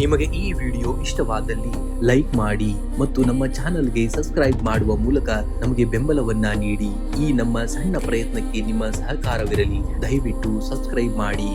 ನಿಮಗೆ ಈ ವಿಡಿಯೋ ಇಷ್ಟವಾದಲ್ಲಿ ಲೈಕ್ ಮಾಡಿ ಮತ್ತು ನಮ್ಮ ಚಾನೆಲ್ಗೆ ಸಬ್ಸ್ಕ್ರೈಬ್ ಮಾಡುವ ಮೂಲಕ ನಮಗೆ ಬೆಂಬಲವನ್ನ ನೀಡಿ. ಈ ನಮ್ಮ ಸಣ್ಣ ಪ್ರಯತ್ನಕ್ಕೆ ನಿಮ್ಮ ಸಹಕಾರವಿರಲಿ. ದಯವಿಟ್ಟು ಸಬ್ಸ್ಕ್ರೈಬ್ ಮಾಡಿ.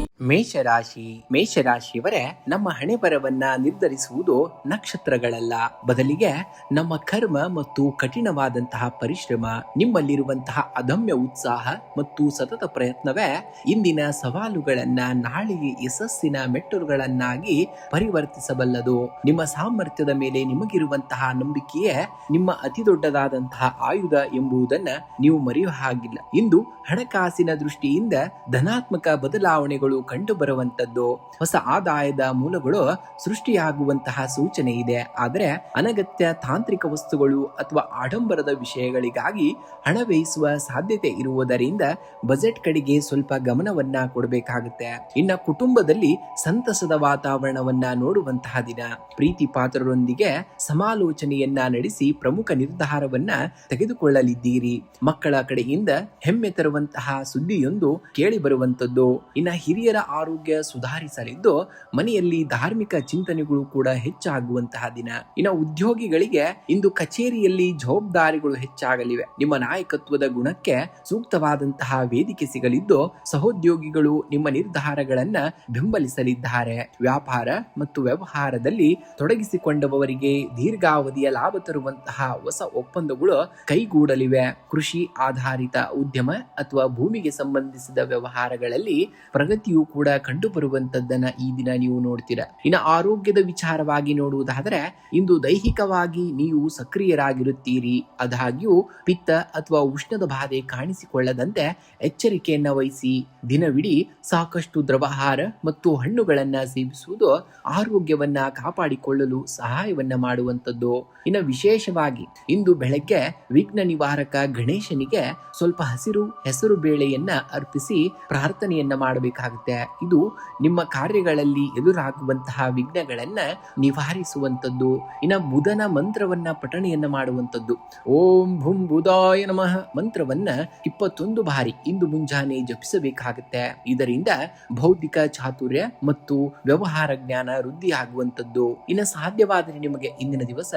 ಮೇಷರಾಶಿಯವರೇ, ನಮ್ಮ ಹಣೆಬರವನ್ನ ನಿರ್ಧರಿಸುವುದು ನಕ್ಷತ್ರಗಳಲ್ಲ, ಬದಲಿಗೆ ನಮ್ಮ ಕರ್ಮ ಮತ್ತು ಕಠಿಣವಾದಂತಹ ಪರಿಶ್ರಮ, ನಿಮ್ಮಲ್ಲಿರುವಂತಹ ಅದಮ್ಯ ಉತ್ಸಾಹ ಮತ್ತು ಸತತ ಪ್ರಯತ್ನವೇ ಇಂದಿನ ಸವಾಲುಗಳನ್ನ ನಾಳೆಗೆ ಯಶಸ್ಸಿನ ಮೆಟ್ಟಲುಗಳನ್ನಾಗಿ ಪರಿವರ್ತಿಸಬಲ್ಲದು. ನಿಮ್ಮ ಸಾಮರ್ಥ್ಯದ ಮೇಲೆ ನಿಮಗಿರುವಂತಹ ನಂಬಿಕೆಯೇ ನಿಮ್ಮ ಅತಿ ದೊಡ್ಡದಾದಂತಹ ಆಯುಧ ಎಂಬುದನ್ನ ನೀವು ಮರೆಯುವ ಹಾಗಿಲ್ಲ. ಇಂದು ಹಣಕಾಸಿನ ದೃಷ್ಟಿಯಿಂದ ಧನಾತ್ಮಕ ಬದಲಾವಣೆಗಳು ಕಂಡು ಬರುವಂತದ್ದು, ಹೊಸ ಆದಾಯದ ಮೂಲಗಳು ಸೃಷ್ಟಿಯಾಗುವಂತಹ ಸೂಚನೆ ಇದೆ. ಆದರೆ ಅನಗತ್ಯ ತಾಂತ್ರಿಕ ವಸ್ತುಗಳು ಅಥವಾ ಆಡಂಬರದ ವಿಷಯಗಳಿಗಾಗಿ ಹಣ ವ್ಯಯಿಸುವ ಸಾಧ್ಯತೆ ಇರುವುದರಿಂದ ಬಜೆಟ್ ಕಡೆಗೆ ಸ್ವಲ್ಪ ಗಮನವನ್ನ ಕೊಡಬೇಕಾಗುತ್ತೆ. ಇನ್ನು ಕುಟುಂಬದಲ್ಲಿ ಸಂತಸದ ವಾತಾವರಣವನ್ನ ನೋಡುವಂತಹ ದಿನ. ಪ್ರೀತಿ ಪಾತ್ರರೊಂದಿಗೆ ಸಮಾಲೋಚನೆಯನ್ನ ನಡೆಸಿ ಪ್ರಮುಖ ನಿರ್ಧಾರವನ್ನ ತೆಗೆದುಕೊಳ್ಳಲಿದ್ದೀರಿ. ಮಕ್ಕಳ ಕಡೆಯಿಂದ ಹೆಮ್ಮೆ ತರುವಂತಹ ಸುದ್ದಿಯೊಂದು ಕೇಳಿ ಬರುವಂತದ್ದು. ಇನ್ನು ಹಿರಿಯರ ಆರೋಗ್ಯ ಸುಧಾರಿಸಲಿದ್ದು ಮನೆಯಲ್ಲಿ ಧಾರ್ಮಿಕ ಚಿಂತನೆಗಳು ಕೂಡ ಹೆಚ್ಚಾಗುವಂತಹ ದಿನ. ಇನ್ನು ಉದ್ಯೋಗಿಗಳಿಗೆ ಇಂದು ಕಚೇರಿಯಲ್ಲಿ ಜವಾಬ್ದಾರಿಗಳು ಹೆಚ್ಚಾಗಲಿವೆ. ನಿಮ್ಮ ನಾಯಕತ್ವದ ಗುಣಕ್ಕೆ ಸೂಕ್ತವಾದಂತಹ ವೇದಿಕೆ ಸಿಗಲಿದ್ದು ಸಹೋದ್ಯೋಗಿಗಳು ನಿಮ್ಮ ನಿರ್ಧಾರಗಳನ್ನ ಬೆಂಬಲಿಸಲಿದ್ದಾರೆ. ವ್ಯಾಪಾರ ಮತ್ತು ವ್ಯವಹಾರದಲ್ಲಿ ತೊಡಗಿಸಿಕೊಂಡವರಿಗೆ ದೀರ್ಘಾವಧಿಯ ಲಾಭ ತರುವಂತಹ ಹೊಸ ಒಪ್ಪಂದಗಳು ಕೈಗೂಡಲಿವೆ. ಕೃಷಿ ಆಧಾರಿತ ಉದ್ಯಮ ಅಥವಾ ಭೂಮಿಗೆ ಸಂಬಂಧಿಸಿದ ವ್ಯವಹಾರಗಳಲ್ಲಿ ಪ್ರಗತಿಯು ಕೂಡ ಕಂಡು ಬರುವಂತದ್ದನ್ನ ಈ ದಿನ ನೀವು ನೋಡ್ತೀರಾ. ಇನ್ನು ಆರೋಗ್ಯದ ವಿಚಾರವಾಗಿ ನೋಡುವುದಾದರೆ ಇಂದು ದೈಹಿಕವಾಗಿ ನೀವು ಸಕ್ರಿಯರಾಗಿರುತ್ತೀರಿ. ಆದಾಗ್ಯೂ ಪಿತ್ತ ಅಥವಾ ಉಷ್ಣದ ಬಾಧೆ ಕಾಣಿಸಿಕೊಳ್ಳದಂತೆ ಎಚ್ಚರಿಕೆಯನ್ನ ವಹಿಸಿ. ದಿನವಿಡೀ ಸಾಕಷ್ಟು ದ್ರವಾಹಾರ ಮತ್ತು ಹಣ್ಣುಗಳನ್ನ ಸೇವಿಸುವುದು ಆರೋಗ್ಯವನ್ನ ಕಾಪಾಡಿಕೊಳ್ಳಲು ಸಹಾಯವನ್ನ ಮಾಡುವಂತದ್ದು. ಇನ್ನು ವಿಶೇಷವಾಗಿ ಇಂದು ಬೆಳಗ್ಗೆ ವಿಘ್ನ ನಿವಾರಕ ಗಣೇಶನಿಗೆ ಸ್ವಲ್ಪ ಹಸಿರು ಹೆಸರು ಬೇಳೆಯನ್ನ ಅರ್ಪಿಸಿ ಪ್ರಾರ್ಥನೆಯನ್ನ ಮಾಡಬೇಕಾಗುತ್ತೆ. ಇದು ನಿಮ್ಮ ಕಾರ್ಯಗಳಲ್ಲಿ ಎದುರಾಗುವಂತಹ ವಿಘ್ನಗಳನ್ನ ನಿವಾರಿಸುವಂತದ್ದು. ಇನ್ನು ಬುಧನ ಮಂತ್ರವನ್ನ ಪಠಣೆಯನ್ನ ಮಾಡುವಂತದ್ದು. ಓಂ ಭುಂ ಬುಧಾಯ ನಮಃ ಮಂತ್ರವನ್ನ 21 ಬಾರಿ ಇಂದು ಮುಂಜಾನೆ ಜಪಿಸಬೇಕಾಗುತ್ತೆ. ಇದರಿಂದ ಬೌದ್ಧಿಕ ಚಾತುರ್ಯ ಮತ್ತು ವ್ಯವಹಾರ ಜ್ಞಾನ ವೃದ್ಧಿಯಾಗುವಂತದ್ದು. ಇನ್ನು ಸಾಧ್ಯವಾದರೆ ನಿಮಗೆ ಇಂದಿನ ದಿವಸ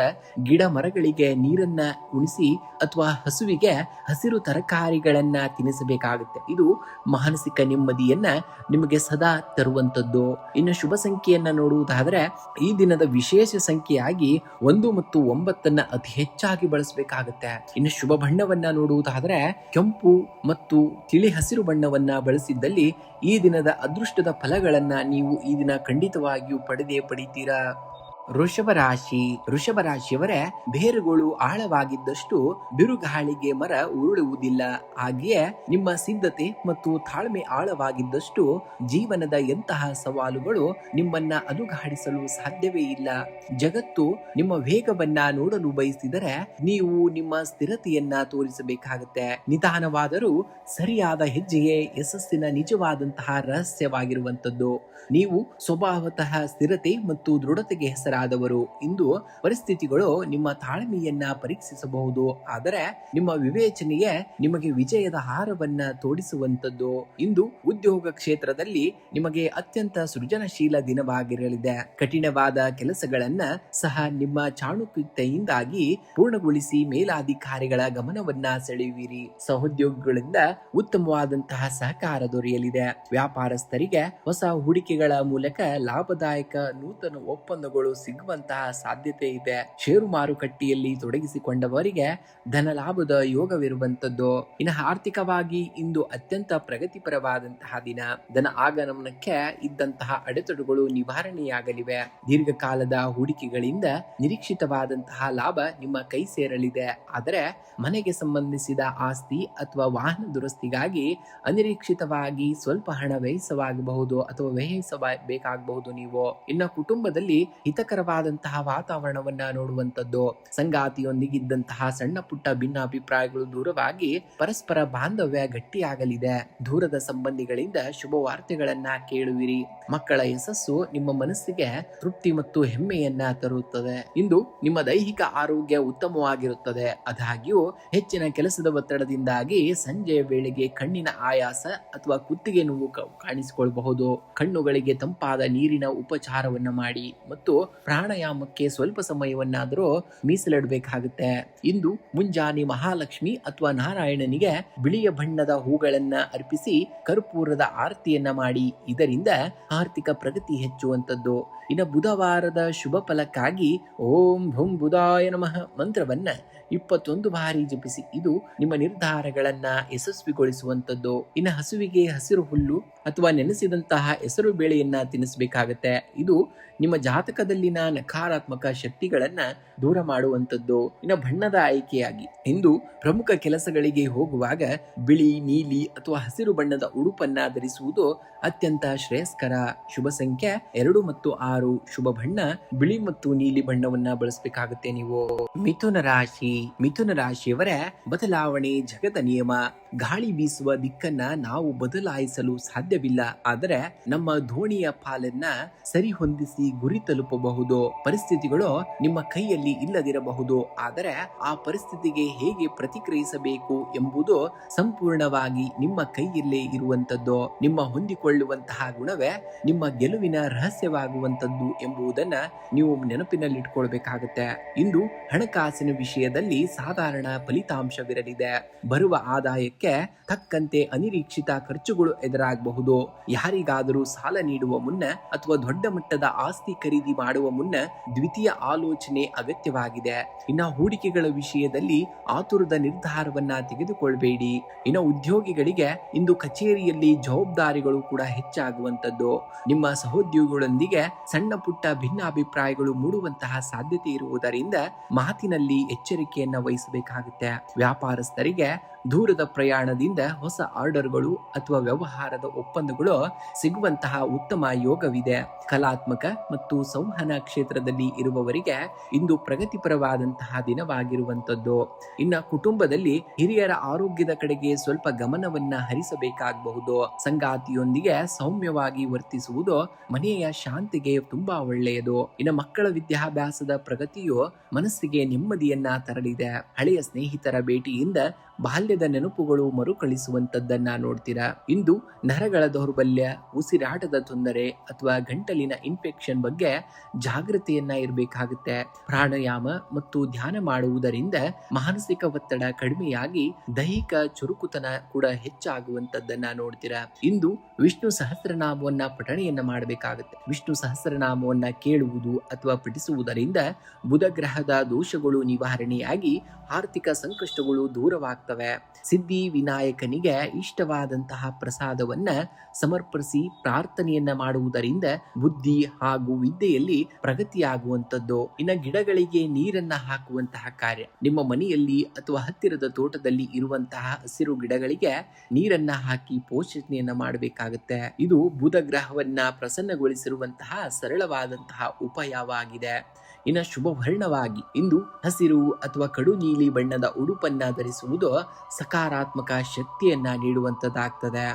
ಗಿಡ ಮರಗಳಿಗೆ ನೀರನ್ನ ಉಣಿಸಿ ಅಥವಾ ಹಸುವಿಗೆ ಹಸಿರು ತರಕಾರಿಗಳನ್ನ ತಿನ್ನಿಸಬೇಕಾಗುತ್ತೆ. ಇದು ಮಾನಸಿಕ ನೆಮ್ಮದಿಯನ್ನ ನಿಮಗೆ ಸದಾ ತರುವಂತದ್ದು. ಇನ್ನು ಶುಭ ಸಂಖ್ಯೆಯನ್ನ ನೋಡುವುದಾದರೆ ಈ ದಿನದ ವಿಶೇಷ ಸಂಖ್ಯೆಯಾಗಿ 1 ಮತ್ತು 9 ಅತಿ ಹೆಚ್ಚಾಗಿ ಬಳಸಬೇಕಾಗುತ್ತೆ. ಇನ್ನು ಶುಭ ಬಣ್ಣವನ್ನ ನೋಡುವುದಾದರೆ ಕೆಂಪು ಮತ್ತು ತಿಳಿ ಹಸಿರು ಬಣ್ಣವನ್ನ ಬಳಸಿದ್ದಲ್ಲಿ ಈ ದಿನದ ಅದೃಷ್ಟದ ಫಲಗಳನ್ನ ನೀವು ಈ ದಿನ ಖಂಡಿತವಾಗಿಯೂ ಪಡಿತೀರಾ. ವೃಷಭ ರಾಶಿಯವರೇ, ಬೇರುಗಳು ಆಳವಾಗಿದ್ದಷ್ಟು ಬಿರುಗಾಳಿಗೆ ಮರ ಉರುಳುವುದಿಲ್ಲ. ಹಾಗೆಯೇ ನಿಮ್ಮ ಸಿದ್ಧತೆ ಮತ್ತು ತಾಳ್ಮೆ ಆಳವಾಗಿದ್ದಷ್ಟು ಜೀವನದ ಎಂತಹ ಸವಾಲುಗಳು ನಿಮ್ಮನ್ನ ಅಲುಗಾಡಿಸಲು ಸಾಧ್ಯವೇ ಇಲ್ಲ. ಜಗತ್ತು ನಿಮ್ಮ ವೇಗವನ್ನ ನೋಡಲು ಬಯಸಿದರೆ ನೀವು ನಿಮ್ಮ ಸ್ಥಿರತೆಯನ್ನ ತೋರಿಸಬೇಕಾಗುತ್ತೆ. ನಿಧಾನವಾದರೂ ಸರಿಯಾದ ಹೆಜ್ಜೆಯೇ ಯಶಸ್ಸಿನ ನಿಜವಾದಂತಹ ರಹಸ್ಯವಾಗಿರುವಂತದ್ದು. ನೀವು ಸ್ವಭಾವತಃ ಸ್ಥಿರತೆ ಮತ್ತು ದೃಢತೆಗೆ ಹೆಸರಾದವರು. ಇಂದು ಪರಿಸ್ಥಿತಿಗಳು ನಿಮ್ಮ ತಾಳ್ಮೆಯನ್ನ ಪರೀಕ್ಷಿಸಬಹುದು, ಆದರೆ ನಿಮ್ಮ ವಿವೇಚನೆಯೇ ನಿಮಗೆ ವಿಜಯದ ಹಾರವನ್ನ ತೋಡಿಸುವಂತದ್ದು. ಇಂದು ಉದ್ಯೋಗ ಕ್ಷೇತ್ರದಲ್ಲಿ ನಿಮಗೆ ಅತ್ಯಂತ ಸೃಜನಶೀಲ ದಿನವಾಗಿರಲಿದೆ. ಕಠಿಣವಾದ ಕೆಲಸಗಳನ್ನ ಸಹ ನಿಮ್ಮ ಚಾಣುಕ್ಯತೆಯಿಂದಾಗಿ ಪೂರ್ಣಗೊಳಿಸಿ ಮೇಲಾಧಿಕಾರಿಗಳ ಗಮನವನ್ನ ಸೆಳೆಯುವಿರಿ. ಸಹೋದ್ಯೋಗಿಗಳಿಂದ ಉತ್ತಮವಾದಂತಹ ಸಹಕಾರ ದೊರೆಯಲಿದೆ. ವ್ಯಾಪಾರಸ್ಥರಿಗೆ ಹೊಸ ಹೂಡಿಕೆಗಳ ಮೂಲಕ ಲಾಭದಾಯಕ ನೂತನ ಒಪ್ಪಂದಗಳು ಸಿಗುವಂತಹ ಸಾಧ್ಯತೆ ಇದೆ. ಷೇರು ಮಾರುಕಟ್ಟೆಯಲ್ಲಿ ತೊಡಗಿಸಿಕೊಂಡವರಿಗೆ ಧನ ಲಾಭದ ಯೋಗವಿರುವಂತದ್ದು. ಇನ್ನು ಆರ್ಥಿಕವಾಗಿ ಇಂದು ಅತ್ಯಂತ ಪ್ರಗತಿಪರವಾದಂತಹ ದಿನ. ಧನ ಆಗಮನಕ್ಕೆ ಇದ್ದಂತಹ ಅಡೆತಡೆಗಳು ನಿವಾರಣೆಯಾಗಲಿವೆ. ದೀರ್ಘಕಾಲದ ಹೂಡಿಕೆಗಳಿಂದ ನಿರೀಕ್ಷಿತವಾದಂತಹ ಲಾಭ ನಿಮ್ಮ ಕೈ ಸೇರಲಿದೆ. ಆದರೆ ಮನೆಗೆ ಸಂಬಂಧಿಸಿದ ಆಸ್ತಿ ಅಥವಾ ವಾಹನ ದುರಸ್ತಿಗಾಗಿ ಅನಿರೀಕ್ಷಿತವಾಗಿ ಸ್ವಲ್ಪ ಹಣ ವ್ಯಯಿಸವಾಗಬಹುದು ಅಥವಾ ವ್ಯಯಿಸಬೇಕಾಗಬಹುದು. ನೀವು ಇನ್ನು ಕುಟುಂಬದಲ್ಲಿ ಹಿತಕರ ಸುಖಕರವಾದಂತಹ ವಾತಾವರಣವನ್ನ ನೋಡುವಂತದ್ದು. ಸಂಗಾತಿಯೊಂದಿಗಿದ್ದಂತಹ ಸಣ್ಣ ಪುಟ್ಟ ಭಿನ್ನಾಭಿಪ್ರಾಯಗಳು ದೂರವಾಗಿ ಪರಸ್ಪರ ಬಾಂಧವ್ಯ ಗಟ್ಟಿಯಾಗಲಿದೆ. ದೂರದ ಸಂಬಂಧಿಗಳಿಂದ ಶುಭ ವಾರ್ತೆಗಳನ್ನ ಕೇಳುವಿರಿ. ಮಕ್ಕಳ ಯಶಸ್ಸು ನಿಮ್ಮ ಮನಸ್ಸಿಗೆ ತೃಪ್ತಿ ಮತ್ತು ಹೆಮ್ಮೆಯನ್ನ ತರುತ್ತದೆ. ಇಂದು ನಿಮ್ಮ ದೈಹಿಕ ಆರೋಗ್ಯ ಉತ್ತಮವಾಗಿರುತ್ತದೆ. ಆದಾಗ್ಯೂ ಹೆಚ್ಚಿನ ಕೆಲಸದ ಒತ್ತಡದಿಂದಾಗಿ ಸಂಜೆಯ ವೇಳೆಗೆ ಕಣ್ಣಿನ ಆಯಾಸ ಅಥವಾ ಕುತ್ತಿಗೆ ನೋವು ಕಾಣಿಸಿಕೊಳ್ಳಬಹುದು. ಕಣ್ಣುಗಳಿಗೆ ತಂಪಾದ ನೀರಿನ ಉಪಚಾರವನ್ನ ಮಾಡಿ ಮತ್ತು ಪ್ರಾಣಾಯಾಮಕ್ಕೆ ಸ್ವಲ್ಪ ಸಮಯವನ್ನಾದರೂ ಮೀಸಲಿಡಬೇಕಾಗುತ್ತೆ. ಇಂದು ಮುಂಜಾನೆ ಮಹಾಲಕ್ಷ್ಮಿ ಅಥವಾ ನಾರಾಯಣನಿಗೆ ಬಿಳಿಯ ಬಣ್ಣದ ಹೂಗಳನ್ನ ಅರ್ಪಿಸಿ ಕರ್ಪೂರದ ಆರತಿಯನ್ನ ಮಾಡಿ. ಇದರಿಂದ ಆರ್ಥಿಕ ಪ್ರಗತಿ ಹೆಚ್ಚುವಂತದ್ದು. ಇನ್ನು ಬುಧವಾರದ ಶುಭ ಫಲಕ್ಕಾಗಿ ಓಂ ಭುಂ ಬುಧಾಯ ನಮಃ ಮಂತ್ರವನ್ನ 21 ಬಾರಿ ಜಪಿಸಿ. ಇದು ನಿಮ್ಮ ನಿರ್ಧಾರಗಳನ್ನ ಯಶಸ್ವಿಗೊಳಿಸುವಂತದ್ದು. ಇನ್ನು ಹಸುವಿಗೆ ಹಸಿರು ಹುಲ್ಲು ಅಥವಾ ನೆನೆಸಿದಂತಹ ಹೆಸರು ಬೇಳೆಯನ್ನ ತಿನ್ನಿಸಬೇಕಾಗತ್ತೆ. ಇದು ನಿಮ್ಮ ಜಾತಕದಲ್ಲಿನ ನಕಾರಾತ್ಮಕ ಶಕ್ತಿಗಳನ್ನ ದೂರ ಮಾಡುವಂತದ್ದು. ಇನ್ನು ಬಣ್ಣದ ಆಯ್ಕೆಯಾಗಿ ಇಂದು ಪ್ರಮುಖ ಕೆಲಸಗಳಿಗೆ ಹೋಗುವಾಗ ಬಿಳಿ, ನೀಲಿ ಅಥವಾ ಹಸಿರು ಬಣ್ಣದ ಉಡುಪನ್ನ ಧರಿಸುವುದು ಅತ್ಯಂತ ಶ್ರೇಯಸ್ಕರ. ಶುಭ ಸಂಖ್ಯೆ 2 ಮತ್ತು 6. ಶುಭ ಬಣ್ಣ ಬಿಳಿ ಮತ್ತು ನೀಲಿ ಬಣ್ಣವನ್ನ ಬಳಸಬೇಕಾಗುತ್ತೆ ನೀವು. ಮಿಥುನ ರಾಶಿಯವರ ಬದಲಾವಣೆ ಜಗದ ನಿಯಮ. ಗಾಳಿ ಬೀಸುವ ದಿಕ್ಕನ್ನ ನಾವು ಬದಲಾಯಿಸಲು ಸಾಧ್ಯವಿಲ್ಲ, ಆದರೆ ನಮ್ಮ ದೋಣಿಯ ಪಾಲನ್ನ ಸರಿಹೊಂದಿಸಿ ಗುರಿ ತಲುಪಬಹುದು. ಪರಿಸ್ಥಿತಿಗಳು ನಿಮ್ಮ ಕೈಯಲ್ಲಿ ಇಲ್ಲದಿರಬಹುದು, ಆದರೆ ಆ ಪರಿಸ್ಥಿತಿಗೆ ಹೇಗೆ ಪ್ರತಿಕ್ರಿಯಿಸಬೇಕು ಎಂಬುದು ಸಂಪೂರ್ಣವಾಗಿ ನಿಮ್ಮ ಕೈಯಲ್ಲೇ ಇರುವಂತದ್ದು. ನಿಮ್ಮ ಹೊಂದಿಕೊಳ್ಳುವಂತಹ ಗುಣವೇ ನಿಮ್ಮ ಗೆಲುವಿನ ರಹಸ್ಯವಾಗುವಂತದ್ದು ಎಂಬುದನ್ನ ನೀವು ನೆನಪಿನಲ್ಲಿಟ್ಕೊಳ್ಬೇಕಾಗತ್ತೆ. ಇಂದು ಹಣಕಾಸಿನ ವಿಷಯದಲ್ಲಿ ಸಾಧಾರಣ ಫಲಿತಾಂಶವಿರಲಿದೆ. ಬರುವ ಆದಾಯಕ್ಕೆ ತಕ್ಕಂತೆ ಅನಿರೀಕ್ಷಿತ ಖರ್ಚುಗಳು ಎದುರಾಗಬಹುದು. ಯಾರಿಗಾದರೂ ಸಾಲ ನೀಡುವ ಮುನ್ನ ಅಥವಾ ದೊಡ್ಡ ಮಟ್ಟದ ಆಸ್ತಿ ಖರೀದಿ ಮಾಡುವ ಮುನ್ನ ದ್ವಿತೀಯ ಆಲೋಚನೆ ಅಗತ್ಯವಾಗಿದೆ. ಇನ್ನು ಹೂಡಿಕೆಗಳ ವಿಷಯದಲ್ಲಿ ಆತುರದ ನಿರ್ಧಾರವನ್ನ ತೆಗೆದುಕೊಳ್ಬೇಡಿ. ಇನ್ನು ಉದ್ಯೋಗಿಗಳಿಗೆ ಇಂದು ಕಚೇರಿಯಲ್ಲಿ ಜವಾಬ್ದಾರಿಗಳು ಕೂಡ ಹೆಚ್ಚಾಗುವಂತದ್ದು. ನಿಮ್ಮ ಸಹೋದ್ಯೋಗಿಗಳೊಂದಿಗೆ ಸಣ್ಣ ಪುಟ್ಟ ಭಿನ್ನಾಭಿಪ್ರಾಯಗಳು ಮೂಡುವಂತಹ ಸಾಧ್ಯತೆ ಇರುವುದರಿಂದ ಮಾತಿನಲ್ಲಿ ಎಚ್ಚರಿಕೆಯನ್ನ ವಹಿಸಬೇಕಾಗುತ್ತೆ. ವ್ಯಾಪಾರಸ್ಥರಿಗೆ ದೂರದ ಪ್ರಯಾಣದಿಂದ ಹೊಸ ಆರ್ಡರ್ಗಳು ಅಥವಾ ವ್ಯವಹಾರದ ಒಪ್ಪಂದಗಳು ಸಿಗುವಂತಹ ಉತ್ತಮ ಯೋಗವಿದೆ. ಕಲಾತ್ಮಕ ಮತ್ತು ಸಂವಹನ ಕ್ಷೇತ್ರದಲ್ಲಿ ಇರುವವರಿಗೆ ಇಂದು ಪ್ರಗತಿಪರವಾದಂತಹ ದಿನವಾಗಿರುವಂತದ್ದು. ಇನ್ನು ಕುಟುಂಬದಲ್ಲಿ ಹಿರಿಯರ ಆರೋಗ್ಯದ ಕಡೆಗೆ ಸ್ವಲ್ಪ ಗಮನವನ್ನ ಹರಿಸಬೇಕಾಗಬಹುದು. ಸಂಗಾತಿಯೊಂದಿಗೆ ಸೌಮ್ಯವಾಗಿ ವರ್ತಿಸುವುದು ಮನೆಯ ಶಾಂತಿಗೆ ತುಂಬಾ ಒಳ್ಳೆಯದು. ಇನ್ನು ಮಕ್ಕಳ ವಿದ್ಯಾಭ್ಯಾಸದ ಪ್ರಗತಿಯು ಮನಸ್ಸಿಗೆ ನೆಮ್ಮದಿಯನ್ನ ತರಲಿದೆ. ಹಳೆಯ ಸ್ನೇಹಿತರ ಭೇಟಿಯಿಂದ ಬಾಲ್ಯದ ನೆನಪುಗಳು ಮರುಕಳಿಸುವಂತದ್ದನ್ನ ನೋಡ್ತೀರಾ. ಇಂದು ನರಗಳ ದೌರ್ಬಲ್ಯ, ಉಸಿರಾಟದ ತೊಂದರೆ ಅಥವಾ ಗಂಟಲಿನ ಇನ್ಫೆಕ್ಷನ್ ಬಗ್ಗೆ ಜಾಗೃತಿಯನ್ನ ಇರಬೇಕಾಗುತ್ತೆ. ಪ್ರಾಣಾಯಾಮ ಮತ್ತು ಧ್ಯಾನ ಮಾಡುವುದರಿಂದ ಮಾನಸಿಕ ಒತ್ತಡ ಕಡಿಮೆಯಾಗಿ ದೈಹಿಕ ಚುರುಕುತನ ಕೂಡ ಹೆಚ್ಚಾಗುವಂತದ್ದನ್ನ ನೋಡ್ತೀರಾ. ಇಂದು ವಿಷ್ಣು ಸಹಸ್ರನಾಮವನ್ನ ಪಠಣೆಯನ್ನ ಮಾಡಬೇಕಾಗುತ್ತೆ. ವಿಷ್ಣು ಸಹಸ್ರನಾಮವನ್ನ ಕೇಳುವುದು ಅಥವಾ ಪಠಿಸುವುದರಿಂದ ಬುಧ ಗ್ರಹದ ದೋಷಗಳು ನಿವಾರಣೆಯಾಗಿ ಆರ್ಥಿಕ ಸಂಕಷ್ಟಗಳು ದೂರವಾಗ್ತವೆ. ಸಿದ್ಧಿ ವಿನಾಯಕನಿಗೆ ಇಷ್ಟವಾದಂತಹ ಪ್ರಸಾದವನ್ನ ಸಮರ್ಪಿಸಿ ಪ್ರಾರ್ಥನೆಯನ್ನ ಮಾಡುವುದರಿಂದ ಬುದ್ಧಿ ಹಾಗೂ ವಿದ್ಯೆಯಲ್ಲಿ ಪ್ರಗತಿಯಾಗುವಂತದ್ದು. ಇನ್ನು ಗಿಡಗಳಿಗೆ ನೀರನ್ನ ಹಾಕುವಂತಹ ಕಾರ್ಯ. ನಿಮ್ಮ ಮನೆಯಲ್ಲಿ ಅಥವಾ ಹತ್ತಿರದ ತೋಟದಲ್ಲಿ ಇರುವಂತಹ ಹಸಿರು ಗಿಡಗಳಿಗೆ ನೀರನ್ನ ಹಾಕಿ ಪೋಷಣೆಯನ್ನ ಮಾಡಬೇಕಾಗುತ್ತೆ. ಇದು ಬುಧ ಗ್ರಹವನ್ನ ಪ್ರಸನ್ನಗೊಳಿಸಿರುವಂತಹ ಸರಳವಾದಂತಹ ಉಪಾಯವಾಗಿದೆ. ಇನ್ನು ಶುಭ ವರ್ಣವಾಗಿ ಇಂದು ಹಸಿರು ಅಥವಾ ಕಡು ನೀಲಿ ಬಣ್ಣದ ಉಡುಪನ್ನ ಧರಿಸುವುದು ಸಕಾರಾತ್ಮಕ ಶಕ್ತಿಯನ್ನ ನೀಡುವಂತದ್ದಾಗ್ತದೆ.